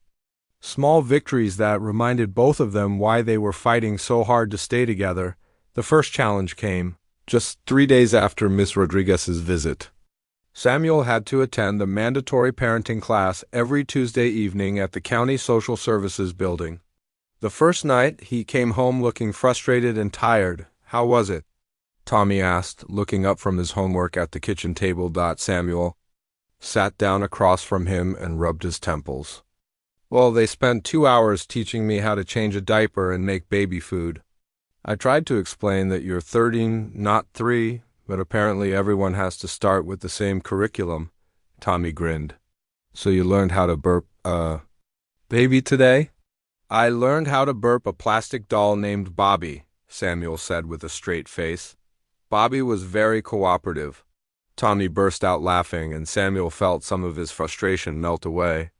small victories that reminded both of them why they were fighting so hard to stay together. The first challenge came just 3 days after Miss Rodriguez's visit. Samuel had to attend a mandatory parenting class every Tuesday evening at the County Social Services building. The first night, he came home looking frustrated and tired. How was it? Tommy asked, looking up from his homework at the kitchen table. Samuel sat down across from him and rubbed his temples. Well, they spent 2 hours teaching me how to change a diaper and make baby food. I tried to explain that you're 13, not 3, but apparently everyone has to start with the same curriculum. Tommy grinned. So you learned how to burp baby today? I learned how to burp a plastic doll named Bobby, Samuel said with a straight face. Bobby was very cooperative. Tommy burst out laughing, and Samuel felt some of his frustration melt away.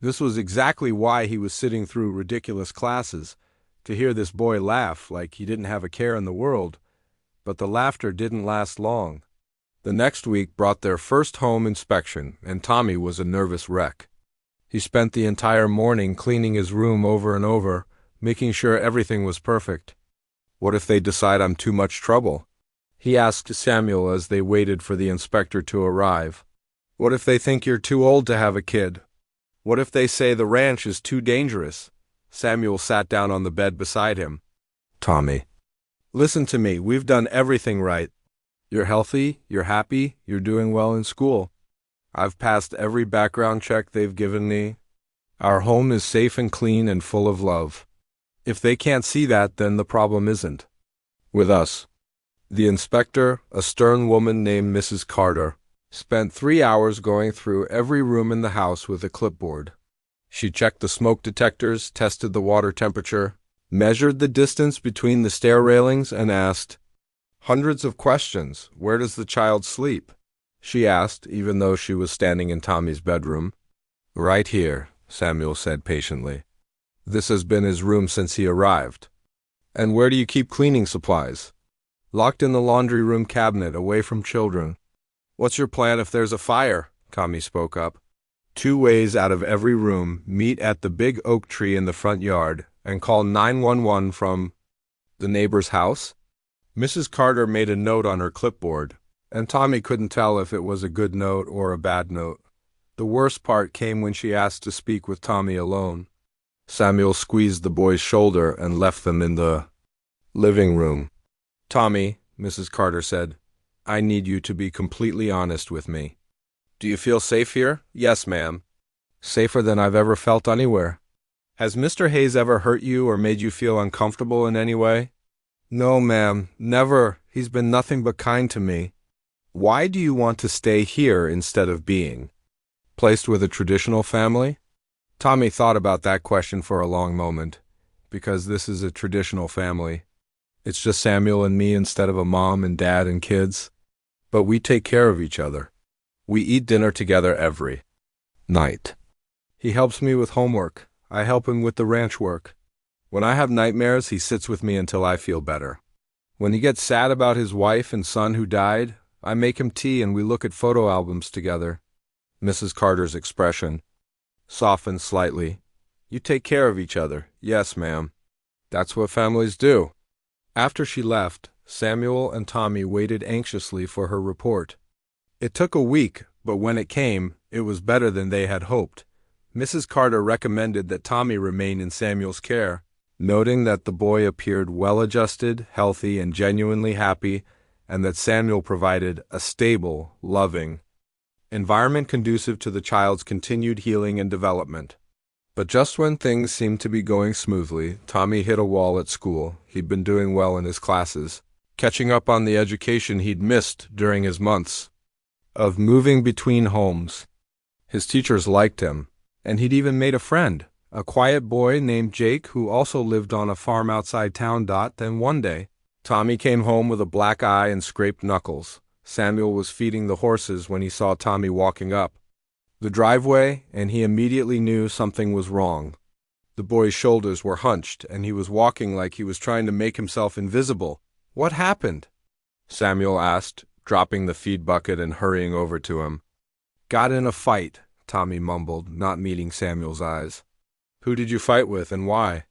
This was exactly why he was sitting through ridiculous classes, to hear this boy laugh like he didn't have a care in the world. But the laughter didn't last long. The next week brought their first home inspection, and Tommy was a nervous wreck. He spent the entire morning cleaning his room over and over, making sure everything was perfect. What if they decide I'm too much trouble? He asked Samuel as they waited for the inspector to arrive. What if they think you're too old to have a kid? What if they say the ranch is too dangerous? Samuel sat down on the bed beside him. Tommy, listen to me, we've done everything right. You're healthy, you're happy, you're doing well in school. I've passed every background check they've given me. Our home is safe and clean and full of love. If they can't see that, then the problem isn't with us. The inspector, a stern woman named Mrs. Carter, spent 3 hours going through every room in the house with a clipboard. She checked the smoke detectors, tested the water temperature, measured the distance between the stair railings, and asked hundreds of questions. Where does the child sleep? She asked, even though she was standing in Tommy's bedroom. Right here, Samuel said patiently. This has been his room since he arrived. And where do you keep cleaning supplies? Locked in the laundry room cabinet, away from children. What's your plan if there's a fire? Tommy spoke up. 2 ways out of every room, meet at the big oak tree in the front yard and call 911 from the neighbor's house. Mrs. Carter made a note on her clipboard, and Tommy couldn't tell if it was a good note or a bad note. The worst part came when she asked to speak with Tommy alone. Samuel squeezed the boy's shoulder and left them in the living room. Tommy, Mrs. Carter said, I need you to be completely honest with me. Do you feel safe here? Yes, ma'am. Safer than I've ever felt anywhere. Has Mr. Hayes ever hurt you or made you feel uncomfortable in any way? No, ma'am, never. He's been nothing but kind to me. Why do you want to stay here instead of being placed with a traditional family? Tommy thought about that question for a long moment, because this is a traditional family. It's just Samuel and me instead of a mom and dad and kids. But we take care of each other. We eat dinner together every night. He helps me with homework. I help him with the ranch work. When I have nightmares, he sits with me until I feel better. When he gets sad about his wife and son who died, I make him tea and we look at photo albums together. Mrs. Carter's expression softened slightly. You take care of each other. Yes, ma'am. That's what families do. After she left, Samuel and Tommy waited anxiously for her report. It took a week, but when it came, it was better than they had hoped. Mrs. Carter recommended that Tommy remain in Samuel's care. Noting that the boy appeared well-adjusted, healthy, and genuinely happy, and that Samuel provided a stable, loving environment conducive to the child's continued healing and development. But just when things seemed to be going smoothly, Tommy hit a wall at school. He'd been doing well in his classes, catching up on the education he'd missed during his months of moving between homes. His teachers liked him, and he'd even made a friend, a quiet boy named Jake who also lived on a farm outside town. Then one day, Tommy came home with a black eye and scraped knuckles. Samuel was feeding the horses when he saw Tommy walking up the driveway, and he immediately knew something was wrong. The boy's shoulders were hunched, and he was walking like he was trying to make himself invisible. "What happened?" Samuel asked, dropping the feed bucket and hurrying over to him. "Got in a fight," Tommy mumbled, not meeting Samuel's eyes. "Who did you fight with, and why?"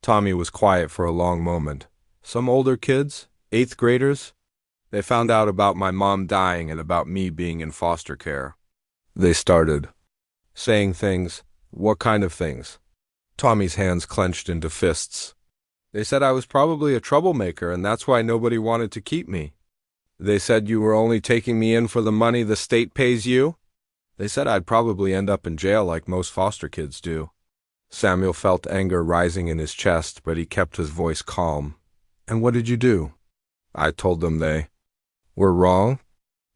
Tommy was quiet for a long moment. "Some older kids, 8th graders. They found out about my mom dying and about me being in foster care. They started saying things." "What kind of things?" Tommy's hands clenched into fists. "They said I was probably a troublemaker, and that's why nobody wanted to keep me. They said you were only taking me in for the money the state pays you. They said I'd probably end up in jail like most foster kids do." Samuel felt anger rising in his chest, but he kept his voice calm. "And what did you do?" "I told them they were wrong.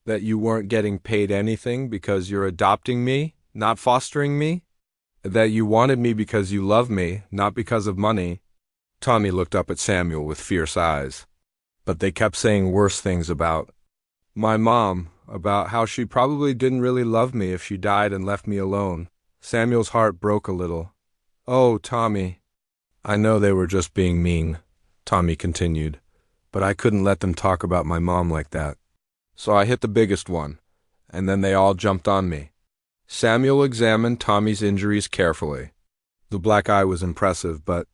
That you weren't getting paid anything because you're adopting me, not fostering me. That you wanted me because you love me, not because of money." Tommy looked up at Samuel with fierce eyes. "But they kept saying worse things about my mom, about how she probably didn't really love me if she died and left me alone." Samuel's heart broke a little. "Oh, Tommy." "I know they were just being mean," Tommy continued, "but I couldn't let them talk about my mom like that. So I hit the biggest one, and then they all jumped on me." Samuel examined Tommy's injuries carefully. The black eye was impressive, but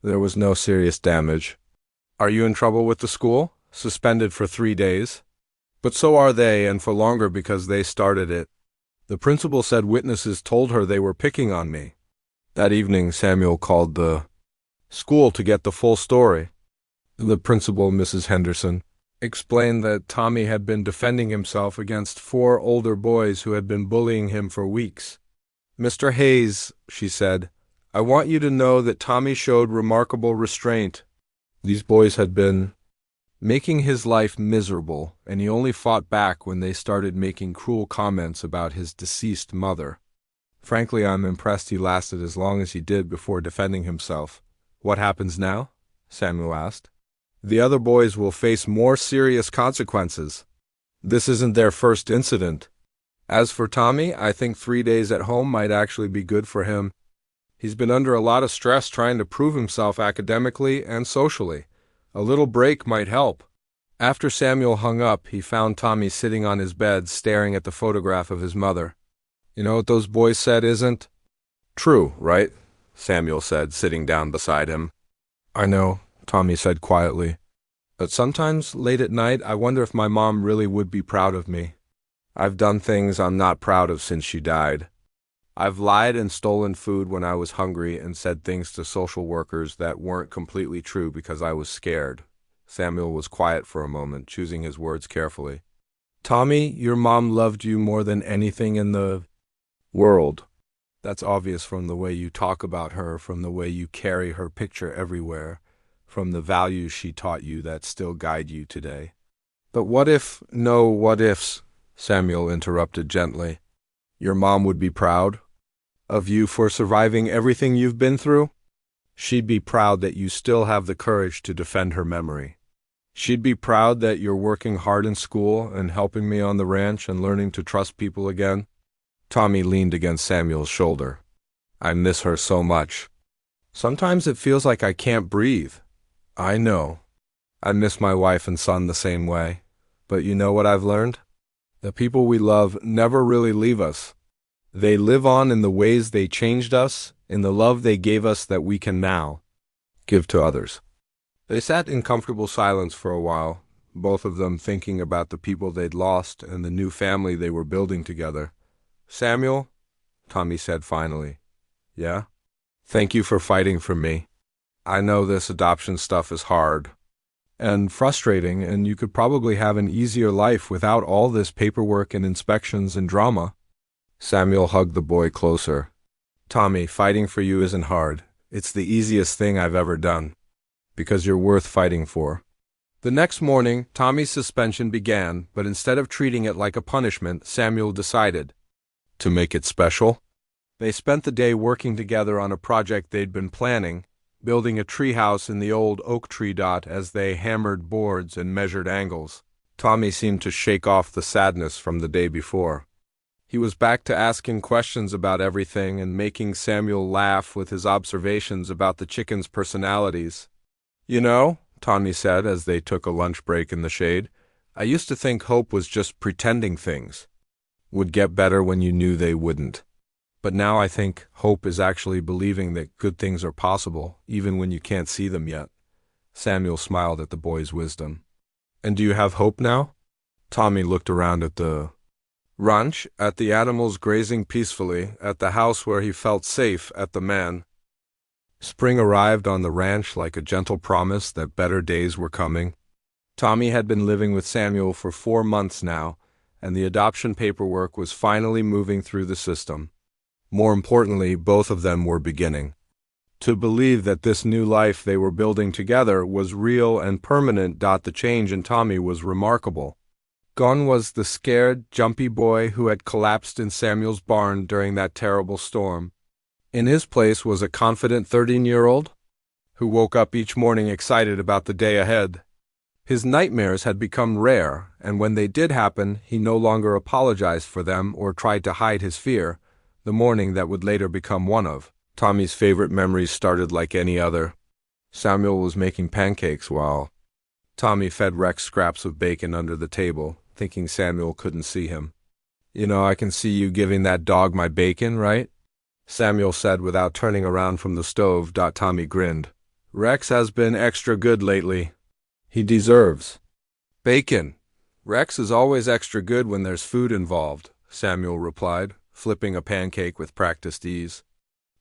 there was no serious damage. "Are you in trouble with the school? Suspended for 3 days?" "But so are they, and for longer because they started it. The principal said witnesses told her they were picking on me." That evening, Samuel called the school to get the full story. The principal, Mrs. Henderson, explained that Tommy had been defending himself against 4 older boys who had been bullying him for weeks. "Mr. Hayes," she said, "I want you to know that Tommy showed remarkable restraint. These boys had been making his life miserable, and he only fought back when they started making cruel comments about his deceased mother. Frankly, I'm impressed he lasted as long as he did before defending himself." "What happens now?" Samuel asked. "The other boys will face more serious consequences. This isn't their first incident. As for Tommy, I think 3 days at home might actually be good for him. He's been under a lot of stress trying to prove himself academically and socially. A little break might help." After Samuel hung up, he found Tommy sitting on his bed staring at the photograph of his mother. "You know what those boys said isn't true, right?" Samuel said, sitting down beside him. "I know," Tommy said quietly. "But sometimes, late at night, I wonder if my mom really would be proud of me. I've done things I'm not proud of since she died. I've lied and stolen food when I was hungry and said things to social workers that weren't completely true because I was scared." Samuel was quiet for a moment, choosing his words carefully. "Tommy, your mom loved you more than anything in the world. That's obvious from the way you talk about her, from the way you carry her picture everywhere, from the values she taught you that still guide you today." "But what if—" "No what ifs," Samuel interrupted gently. "Your mom would be proud of you for surviving everything you've been through. She'd be proud that you still have the courage to defend her memory. She'd be proud that you're working hard in school and helping me on the ranch and learning to trust people again." Tommy leaned against Samuel's shoulder. "I miss her so much. Sometimes it feels like I can't breathe." "I know. I miss my wife and son the same way. But you know what I've learned? The people we love never really leave us. They live on in the ways they changed us, in the love they gave us that we can now give to others." They sat in comfortable silence for a while, both of them thinking about the people they'd lost and the new family they were building together. "Samuel," Tommy said finally. "Yeah?" "Thank you for fighting for me." I know this adoption stuff is hard and frustrating, and you could probably have an easier life without all this paperwork and inspections and drama. Samuel hugged the boy closer. Tommy, fighting for you isn't hard. It's the easiest thing I've ever done, because you're worth fighting for. The next morning, Tommy's suspension began, but instead of treating it like a punishment, Samuel decided to make it special. They spent the day working together on a project they'd been planning, building a treehouse in the old oak tree dot as they hammered boards and measured angles. Tommy seemed to shake off the sadness from the day before. He was back to asking questions about everything and making Samuel laugh with his observations about the chickens' personalities. You know, Tommy said as they took a lunch break in the shade, I used to think hope was just pretending things would get better when you knew they wouldn't. But now I think hope is actually believing that good things are possible, even when you can't see them yet. Samuel smiled at the boy's wisdom. And do you have hope now? Tommy looked around at the ranch, at the animals grazing peacefully, at the house where he felt safe, at the man. Spring arrived on the ranch like a gentle promise that better days were coming. Tommy had been living with Samuel for 4 months now, and the adoption paperwork was finally moving through the system. More importantly, both of them were beginning to believe that this new life they were building together was real and permanent. The change in Tommy was remarkable. Gone was the scared, jumpy boy who had collapsed in Samuel's barn during that terrible storm. In his place was a confident 13-year-old who woke up each morning excited about the day ahead. His nightmares had become rare, and when they did happen, he no longer apologized for them or tried to hide his fear, the morning that would later become one of Tommy's favorite memories started like any other. Samuel was making pancakes while Tommy fed Rex scraps of bacon under the table, thinking Samuel couldn't see him. You know, I can see you giving that dog my bacon, right? Samuel said without turning around from the stove. Tommy grinned. Rex has been extra good lately. He deserves bacon. Rex is always extra good when there's food involved, Samuel replied, flipping a pancake with practiced ease.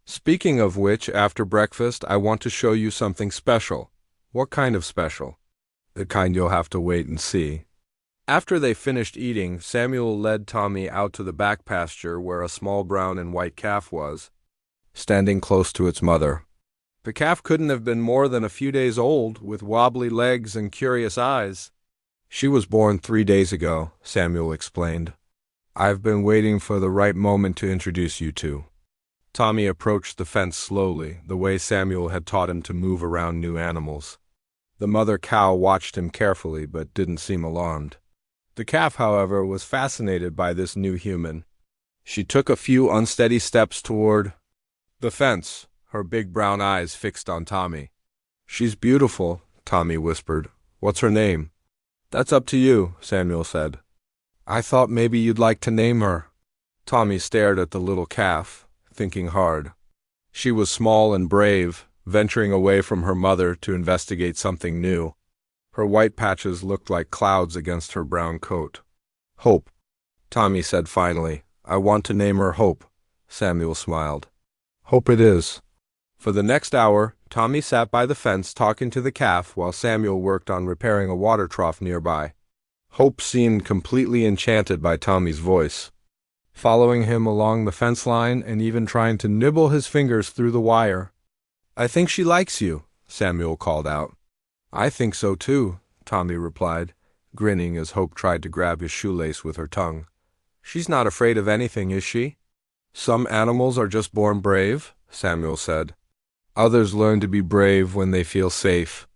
Speaking of which, after breakfast, I want to show you something special. What kind of special? The kind you'll have to wait and see. After they finished eating, Samuel led Tommy out to the back pasture where a small brown and white calf was, standing close to its mother. The calf couldn't have been more than a few days old, with wobbly legs and curious eyes. She was born 3 days ago, Samuel explained. I've been waiting for the right moment to introduce you to. Tommy approached the fence slowly, the way Samuel had taught him to move around new animals. The mother cow watched him carefully but didn't seem alarmed. The calf, however, was fascinated by this new human. She took a few unsteady steps toward the fence, her big brown eyes fixed on Tommy. She's beautiful, Tommy whispered. What's her name? That's up to you, Samuel said. I thought maybe you'd like to name her. Tommy stared at the little calf, thinking hard. She was small and brave, venturing away from her mother to investigate something new. Her white patches looked like clouds against her brown coat. Hope, Tommy said finally. I want to name her Hope. Samuel smiled. Hope it is. For the next hour, Tommy sat by the fence talking to the calf while Samuel worked on repairing a water trough nearby. Hope seemed completely enchanted by Tommy's voice, following him along the fence line and even trying to nibble his fingers through the wire. I think she likes you, Samuel called out. I think so too, Tommy replied, grinning as Hope tried to grab his shoelace with her tongue. She's not afraid of anything, is she? Some animals are just born brave, Samuel said. Others learn to be brave when they feel safe.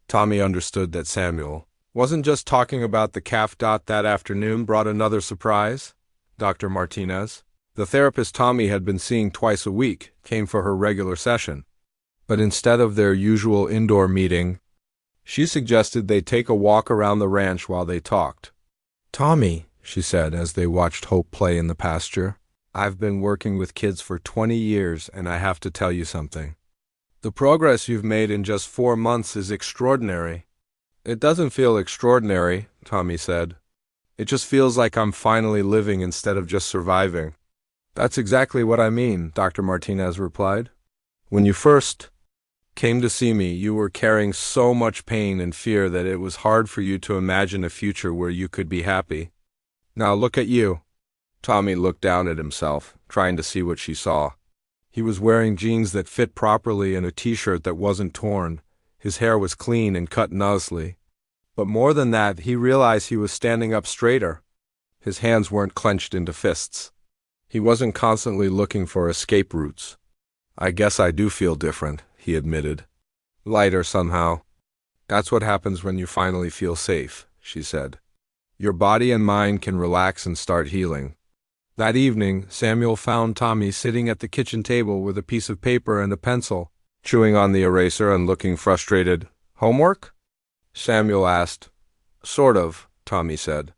Tommy understood that Samuel wasn't just talking about the calf. That afternoon brought another surprise. Dr. Martinez, the therapist Tommy had been seeing twice a week, came for her regular session. But instead of their usual indoor meeting, she suggested they take a walk around the ranch while they talked. Tommy, she said as they watched Hope play in the pasture, I've been working with kids for 20 years and I have to tell you something. The progress you've made in just 4 months is extraordinary. It doesn't feel extraordinary, Tommy said. It just feels like I'm finally living instead of just surviving. That's exactly what I mean, Dr. Martinez replied. When you first Came to see me. You were carrying so much pain and fear that it was hard for you to imagine a future where you could be happy. Now look at you." Tommy looked down at himself, trying to see what she saw. He was wearing jeans that fit properly and a t-shirt that wasn't torn. His hair was clean and cut nicely. But more than that, he realized he was standing up straighter. His hands weren't clenched into fists. He wasn't constantly looking for escape routes. "I guess I do feel different," he admitted. "Lighter somehow." "That's what happens when you finally feel safe," she said. "Your body and mind can relax and start healing." That evening, Samuel found Tommy sitting at the kitchen table with a piece of paper and a pencil, chewing on the eraser and looking frustrated. "Homework?" Samuel asked. "Sort of," Tommy said.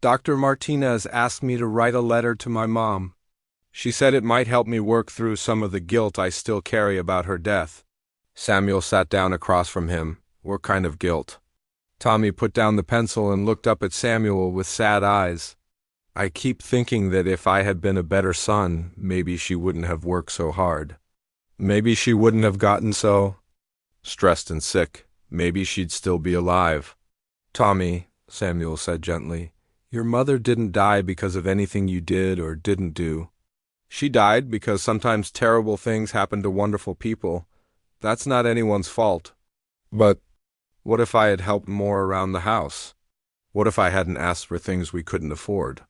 "Dr. Martinez asked me to write a letter to my mom. She said it might help me work through some of the guilt I still carry about her death." Samuel sat down across from him. "What kind of guilt?" Tommy put down the pencil and looked up at Samuel with sad eyes. "I keep thinking that if I had been a better son, maybe she wouldn't have worked so hard. Maybe she wouldn't have gotten so stressed and sick. Maybe she'd still be alive." "Tommy," Samuel said gently, "your mother didn't die because of anything you did or didn't do. She died because sometimes terrible things happen to wonderful people. That's not anyone's fault. But what if I had helped more around the house? What if I hadn't asked for things we couldn't afford?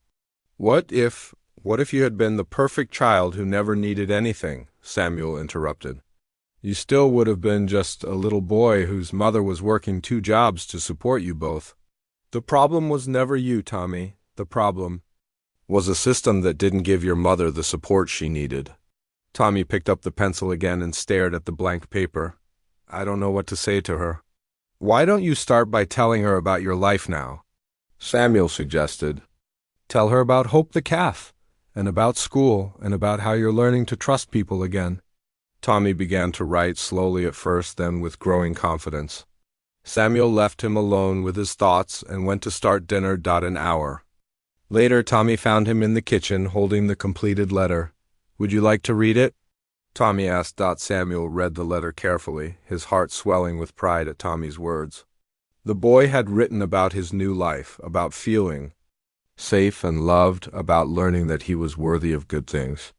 What if you had been the perfect child who never needed anything?" Samuel interrupted. "You still would have been just a little boy whose mother was working 2 jobs to support you both. The problem was never you, Tommy. The problem was a system that didn't give your mother the support she needed." Tommy picked up the pencil again and stared at the blank paper. "I don't know what to say to her." "Why don't you start by telling her about your life now?" Samuel suggested. "Tell her about Hope the calf, and about school, and about how you're learning to trust people again." Tommy began to write, slowly at first, then with growing confidence. Samuel left him alone with his thoughts and went to start dinner. An hour later, Tommy found him in the kitchen holding the completed letter. "Would you like to read it?" Tommy asked. Samuel read the letter carefully, his heart swelling with pride at Tommy's words. The boy had written about his new life, about feeling safe and loved, about learning that he was worthy of good things.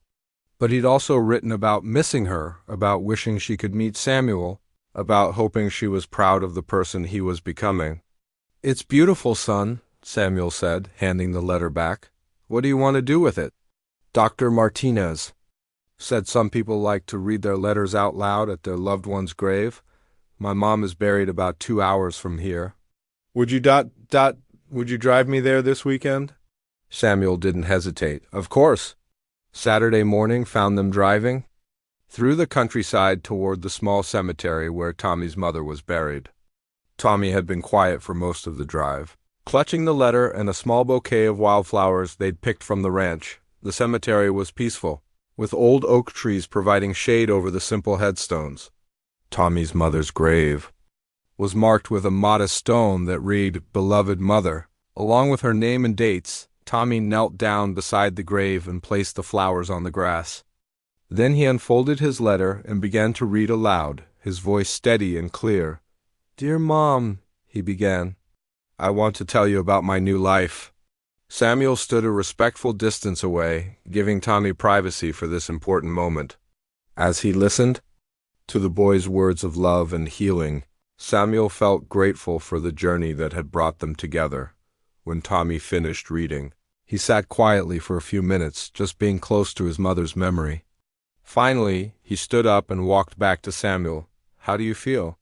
But he'd also written about missing her, about wishing she could meet Samuel, about hoping she was proud of the person he was becoming. "It's beautiful, son," Samuel said, handing the letter back. "What do you want to do with it?" "Dr. Martinez said some people like to read their letters out loud at their loved one's grave. My mom is buried about 2 hours from here. Would you Would you drive me there this weekend?" Samuel didn't hesitate. "Of course." Saturday morning found them driving through the countryside toward the small cemetery where Tommy's mother was buried. Tommy had been quiet for most of the drive, clutching the letter and a small bouquet of wildflowers they'd picked from the ranch. The cemetery was peaceful, with old oak trees providing shade over the simple headstones. Tommy's mother's grave was marked with a modest stone that read, "Beloved Mother." Along with her name and dates, Tommy knelt down beside the grave and placed the flowers on the grass. Then he unfolded his letter and began to read aloud, his voice steady and clear. "Dear Mom," he began, "I want to tell you about my new life." Samuel stood a respectful distance away, giving Tommy privacy for this important moment. As he listened to the boy's words of love and healing, Samuel felt grateful for the journey that had brought them together. When Tommy finished reading, he sat quietly for a few minutes, just being close to his mother's memory. Finally, he stood up and walked back to Samuel. "How do you feel?"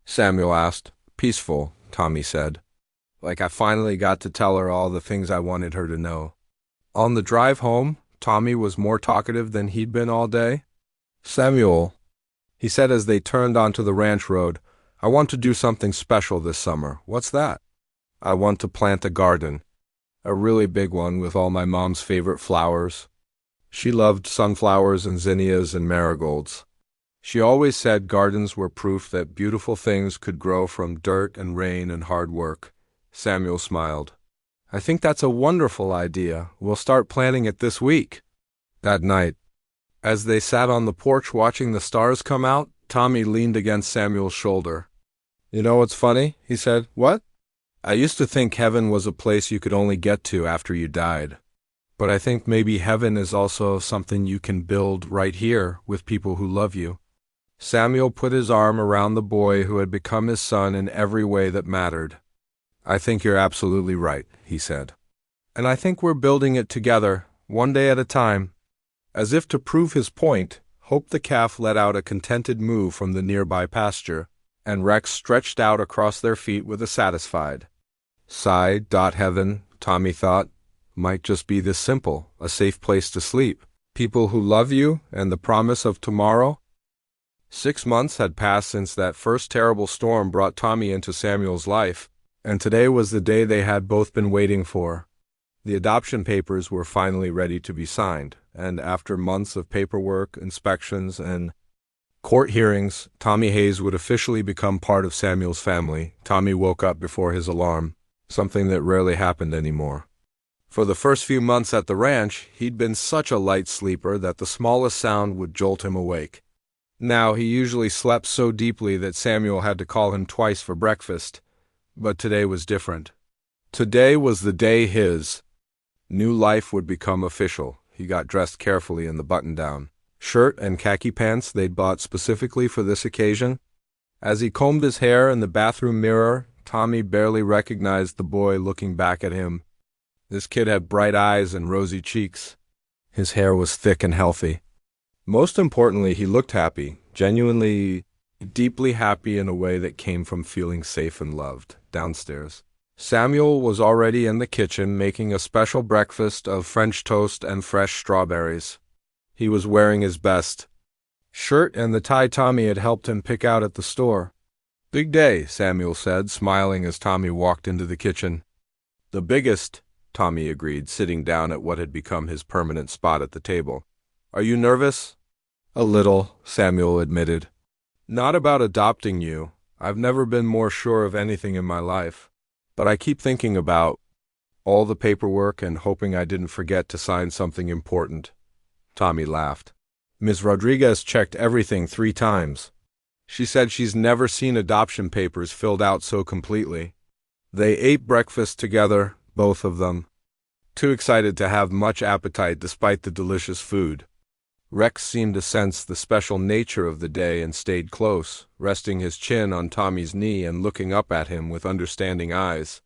Samuel asked. "Peaceful," Tommy said. "Like I finally got to tell her all the things I wanted her to know." On the drive home, Tommy was more talkative than he'd been all day. "Samuel," he said as they turned onto the ranch road, "I want to do something special this summer." "What's that?" "I want to plant a garden. A really big one with all my mom's favorite flowers." She loved sunflowers and zinnias and marigolds. She always said gardens were proof that beautiful things could grow from dirt and rain and hard work. Samuel smiled. "I think that's a wonderful idea. We'll start planting it this week." That night, as they sat on the porch watching the stars come out, Tommy leaned against Samuel's shoulder. You know what's funny? He said. What? I used to think heaven was a place you could only get to after you died. But I think maybe heaven is also something you can build right here with people who love you. Samuel put his arm around the boy who had become his son in every way that mattered. I think you're absolutely right, he said. And I think we're building it together, one day at a time. As if to prove his point, Hope the calf let out a contented moo from the nearby pasture, and Rex stretched out across their feet with a satisfied sigh. Heaven, Tommy thought, might just be this simple, a safe place to sleep. People who love you and the promise of tomorrow. 6 months had passed since that first terrible storm brought Tommy into Samuel's life, and today was the day they had both been waiting for. The adoption papers were finally ready to be signed, and after months of paperwork, inspections, and court hearings, Tommy Hayes would officially become part of Samuel's family. Tommy woke up before his alarm, something that rarely happened anymore. For the first few months at the ranch, he'd been such a light sleeper that the smallest sound would jolt him awake. Now he usually slept so deeply that Samuel had to call him twice for breakfast. But today was different. Today was the day his new life would become official. He got dressed carefully in the button-down shirt and khaki pants they'd bought specifically for this occasion. As he combed his hair in the bathroom mirror, Tommy barely recognized the boy looking back at him. This kid had bright eyes and rosy cheeks. His hair was thick and healthy. Most importantly, he looked happy, genuinely, deeply happy in a way that came from feeling safe and loved. Downstairs, Samuel was already in the kitchen making a special breakfast of French toast and fresh strawberries. He was wearing his best shirt and the tie Tommy had helped him pick out at the store. Big day, Samuel said, smiling as Tommy walked into the kitchen. The biggest, Tommy agreed, sitting down at what had become his permanent spot at the table. Are you nervous? A little, Samuel admitted. Not about adopting you. I've never been more sure of anything in my life. But I keep thinking about all the paperwork and hoping I didn't forget to sign something important. Tommy laughed. Ms. Rodriguez checked everything 3 times. She said she's never seen adoption papers filled out so completely. They ate breakfast together, both of them, too excited to have much appetite despite the delicious food. Rex seemed to sense the special nature of the day and stayed close, resting his chin on Tommy's knee and looking up at him with understanding eyes.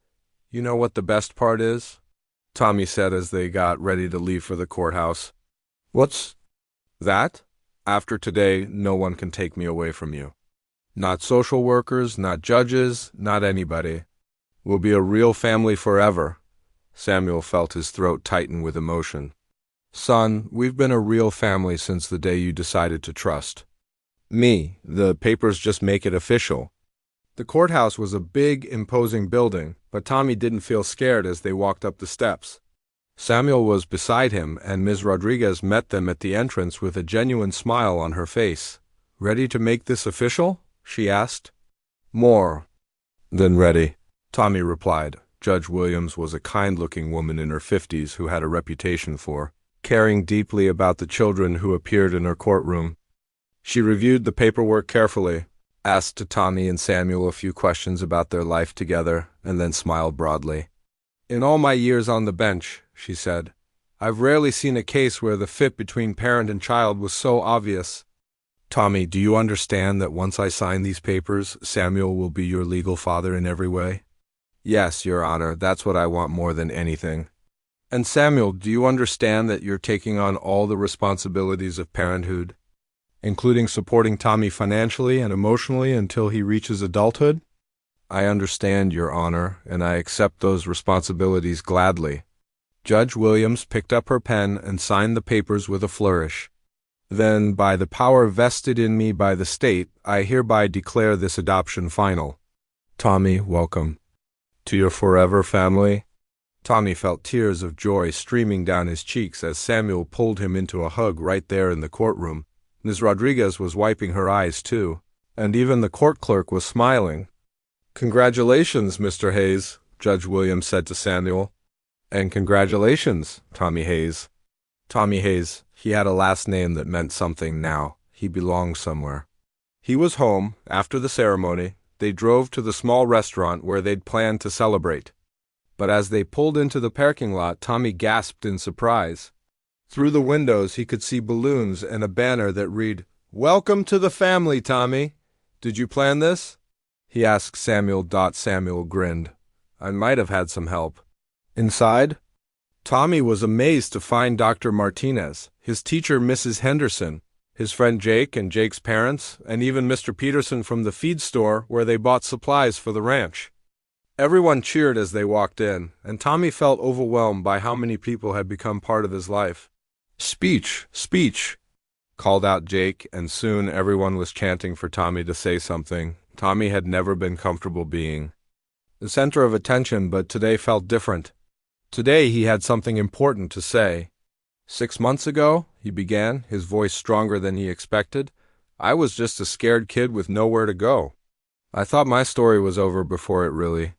You know what the best part is? Tommy said as they got ready to leave for the courthouse. What's that? After today, no one can take me away from you. Not social workers, not judges, not anybody. We'll be a real family forever. Samuel felt his throat tighten with emotion. Son, we've been a real family since the day you decided to trust me. The papers just make it official. The courthouse was a big, imposing building, but Tommy didn't feel scared as they walked up the steps. Samuel was beside him, and Ms. Rodriguez met them at the entrance with a genuine smile on her face. Ready to make this official? She asked. More than ready, Tommy replied. Judge Williams was a kind-looking woman in her 50s who had a reputation for caring deeply about the children who appeared in her courtroom. She reviewed the paperwork carefully, asked Tommy and Samuel a few questions about their life together, and then smiled broadly. In all my years on the bench, she said, I've rarely seen a case where the fit between parent and child was so obvious. Tommy, do you understand that once I sign these papers, Samuel will be your legal father in every way? Yes, Your Honor, that's what I want more than anything. And Samuel, do you understand that you're taking on all the responsibilities of parenthood, including supporting Tommy financially and emotionally until he reaches adulthood? I understand, Your Honor, and I accept those responsibilities gladly. Judge Williams picked up her pen and signed the papers with a flourish. Then, by the power vested in me by the state, I hereby declare this adoption final. Tommy, welcome to your forever family. Tommy felt tears of joy streaming down his cheeks as Samuel pulled him into a hug right there in the courtroom. Ms. Rodriguez was wiping her eyes, too, and even the court clerk was smiling. Congratulations, Mr. Hayes, Judge Williams said to Samuel. And congratulations, Tommy Hayes. Tommy Hayes, he had a last name that meant something now. He belonged somewhere. He was home. After the ceremony, they drove to the small restaurant where they'd planned to celebrate. But as they pulled into the parking lot, Tommy gasped in surprise. Through the windows, he could see balloons and a banner that read, "Welcome to the family, Tommy. Did you plan this?" he asked Samuel. Samuel grinned. "I might have had some help." Inside, Tommy was amazed to find Dr. Martinez, his teacher Mrs. Henderson, his friend Jake and Jake's parents, and even Mr. Peterson from the feed store where they bought supplies for the ranch. Everyone cheered as they walked in, and Tommy felt overwhelmed by how many people had become part of his life. "Speech, speech," called out Jake, and soon everyone was chanting for Tommy to say something Tommy had never been comfortable being the center of attention, but today felt different. Today he had something important to say. "6 months ago," he began, his voice stronger than he expected, "I was just a scared kid with nowhere to go. I thought my story was over before it really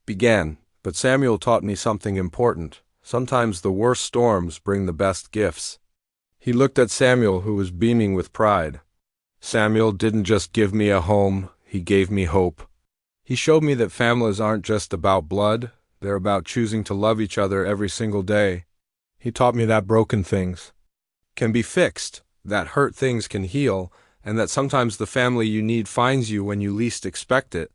began, but Samuel taught me something important. Sometimes the worst storms bring the best gifts." He looked at Samuel, who was beaming with pride. "Samuel didn't just give me a home, he gave me hope. He showed me that families aren't just about blood, they're about choosing to love each other every single day. He taught me that broken things can be fixed, that hurt things can heal, and that sometimes the family you need finds you when you least expect it."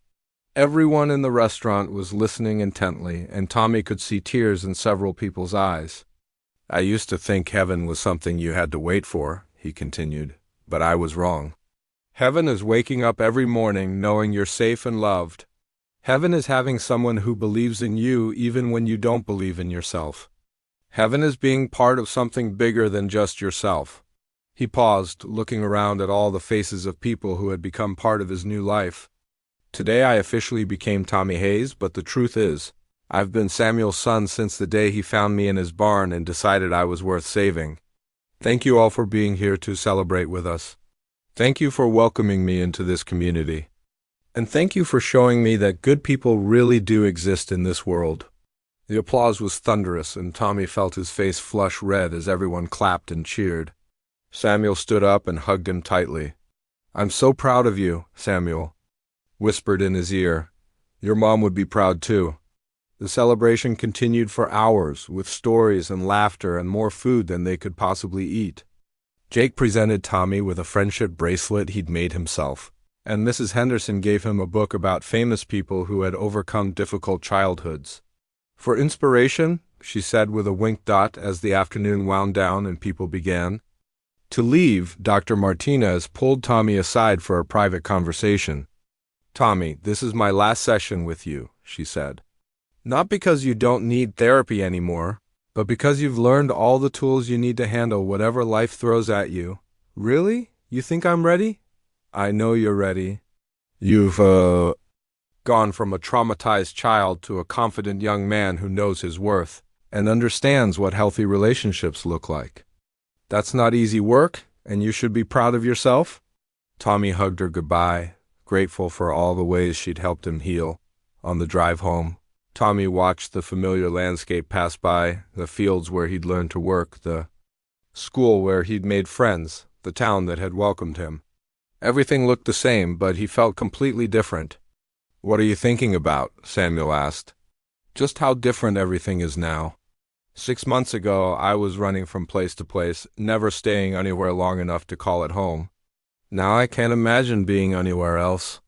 Everyone in the restaurant was listening intently, and Tommy could see tears in several people's eyes. "I used to think heaven was something you had to wait for," he continued, "but I was wrong. Heaven is waking up every morning knowing you're safe and loved. Heaven is having someone who believes in you even when you don't believe in yourself. Heaven is being part of something bigger than just yourself." He paused, looking around at all the faces of people who had become part of his new life. "Today I officially became Tommy Hayes, but the truth is, I've been Samuel's son since the day he found me in his barn and decided I was worth saving. Thank you all for being here to celebrate with us. Thank you for welcoming me into this community. And thank you for showing me that good people really do exist in this world." The applause was thunderous, and Tommy felt his face flush red as everyone clapped and cheered. Samuel stood up and hugged him tightly. "I'm so proud of you," Samuel whispered in his ear. "Your mom would be proud too." The celebration continued for hours, with stories and laughter and more food than they could possibly eat. Jake presented Tommy with a friendship bracelet he'd made himself, and Mrs. Henderson gave him a book about famous people who had overcome difficult childhoods. "For inspiration," she said with a wink. As the afternoon wound down and people began to leave, Dr. Martinez pulled Tommy aside for a private conversation. "Tommy, this is my last session with you," she said. "Not because you don't need therapy anymore, but because you've learned all the tools you need to handle whatever life throws at you." "Really? You think I'm ready?" "I know you're ready. You've, gone from a traumatized child to a confident young man who knows his worth and understands what healthy relationships look like. That's not easy work, and you should be proud of yourself." Tommy hugged her goodbye, grateful for all the ways she'd helped him heal. On the drive home, Tommy watched the familiar landscape pass by, the fields where he'd learned to work, the school where he'd made friends, the town that had welcomed him. Everything looked the same, but he felt completely different. "What are you thinking about?" Samuel asked. "Just how different everything is now. 6 months ago, I was running from place to place, never staying anywhere long enough to call it home. Now I can't imagine being anywhere else.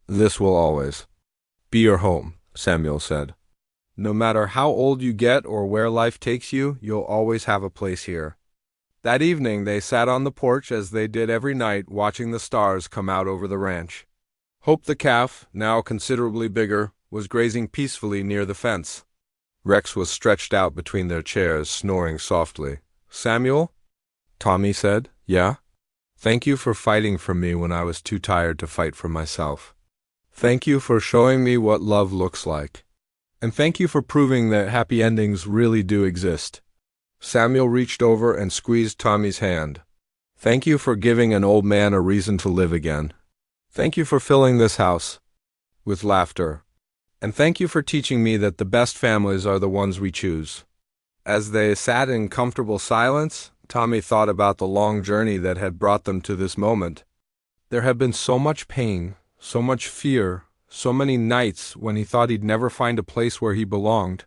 This will always be your home," Samuel said. "No matter how old you get or where life takes you, you'll always have a place here." That evening, they sat on the porch as they did every night, watching the stars come out over the ranch. Hope the calf, now considerably bigger, was grazing peacefully near the fence. Rex was stretched out between their chairs, snoring softly. "Samuel?" Tommy said. "Yeah?" "Thank you for fighting for me when I was too tired to fight for myself. Thank you for showing me what love looks like. And thank you for proving that happy endings really do exist." Samuel reached over and squeezed Tommy's hand. "Thank you for giving an old man a reason to live again. Thank you for filling this house with laughter. And thank you for teaching me that the best families are the ones we choose." As they sat in comfortable silence, Tommy thought about the long journey that had brought them to this moment. There had been so much pain, so much fear, so many nights when he thought he'd never find a place where he belonged,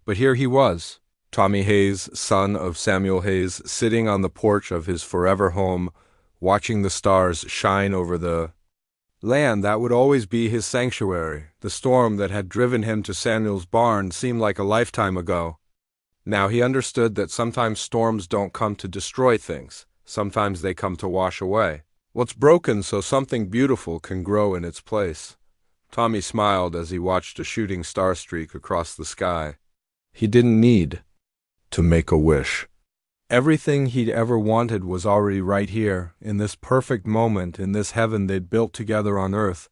but here he was, Tommy Hayes, son of Samuel Hayes, sitting on the porch of his forever home, watching the stars shine over the land that would always be his sanctuary. The storm that had driven him to Samuel's barn seemed like a lifetime ago. Now he understood that sometimes storms don't come to destroy things. Sometimes they come to wash away what's broken so something beautiful can grow in its place. Tommy smiled as he watched a shooting star streak across the sky. He didn't need to make a wish. Everything he'd ever wanted was already right here, in this perfect moment, in this heaven they'd built together on earth.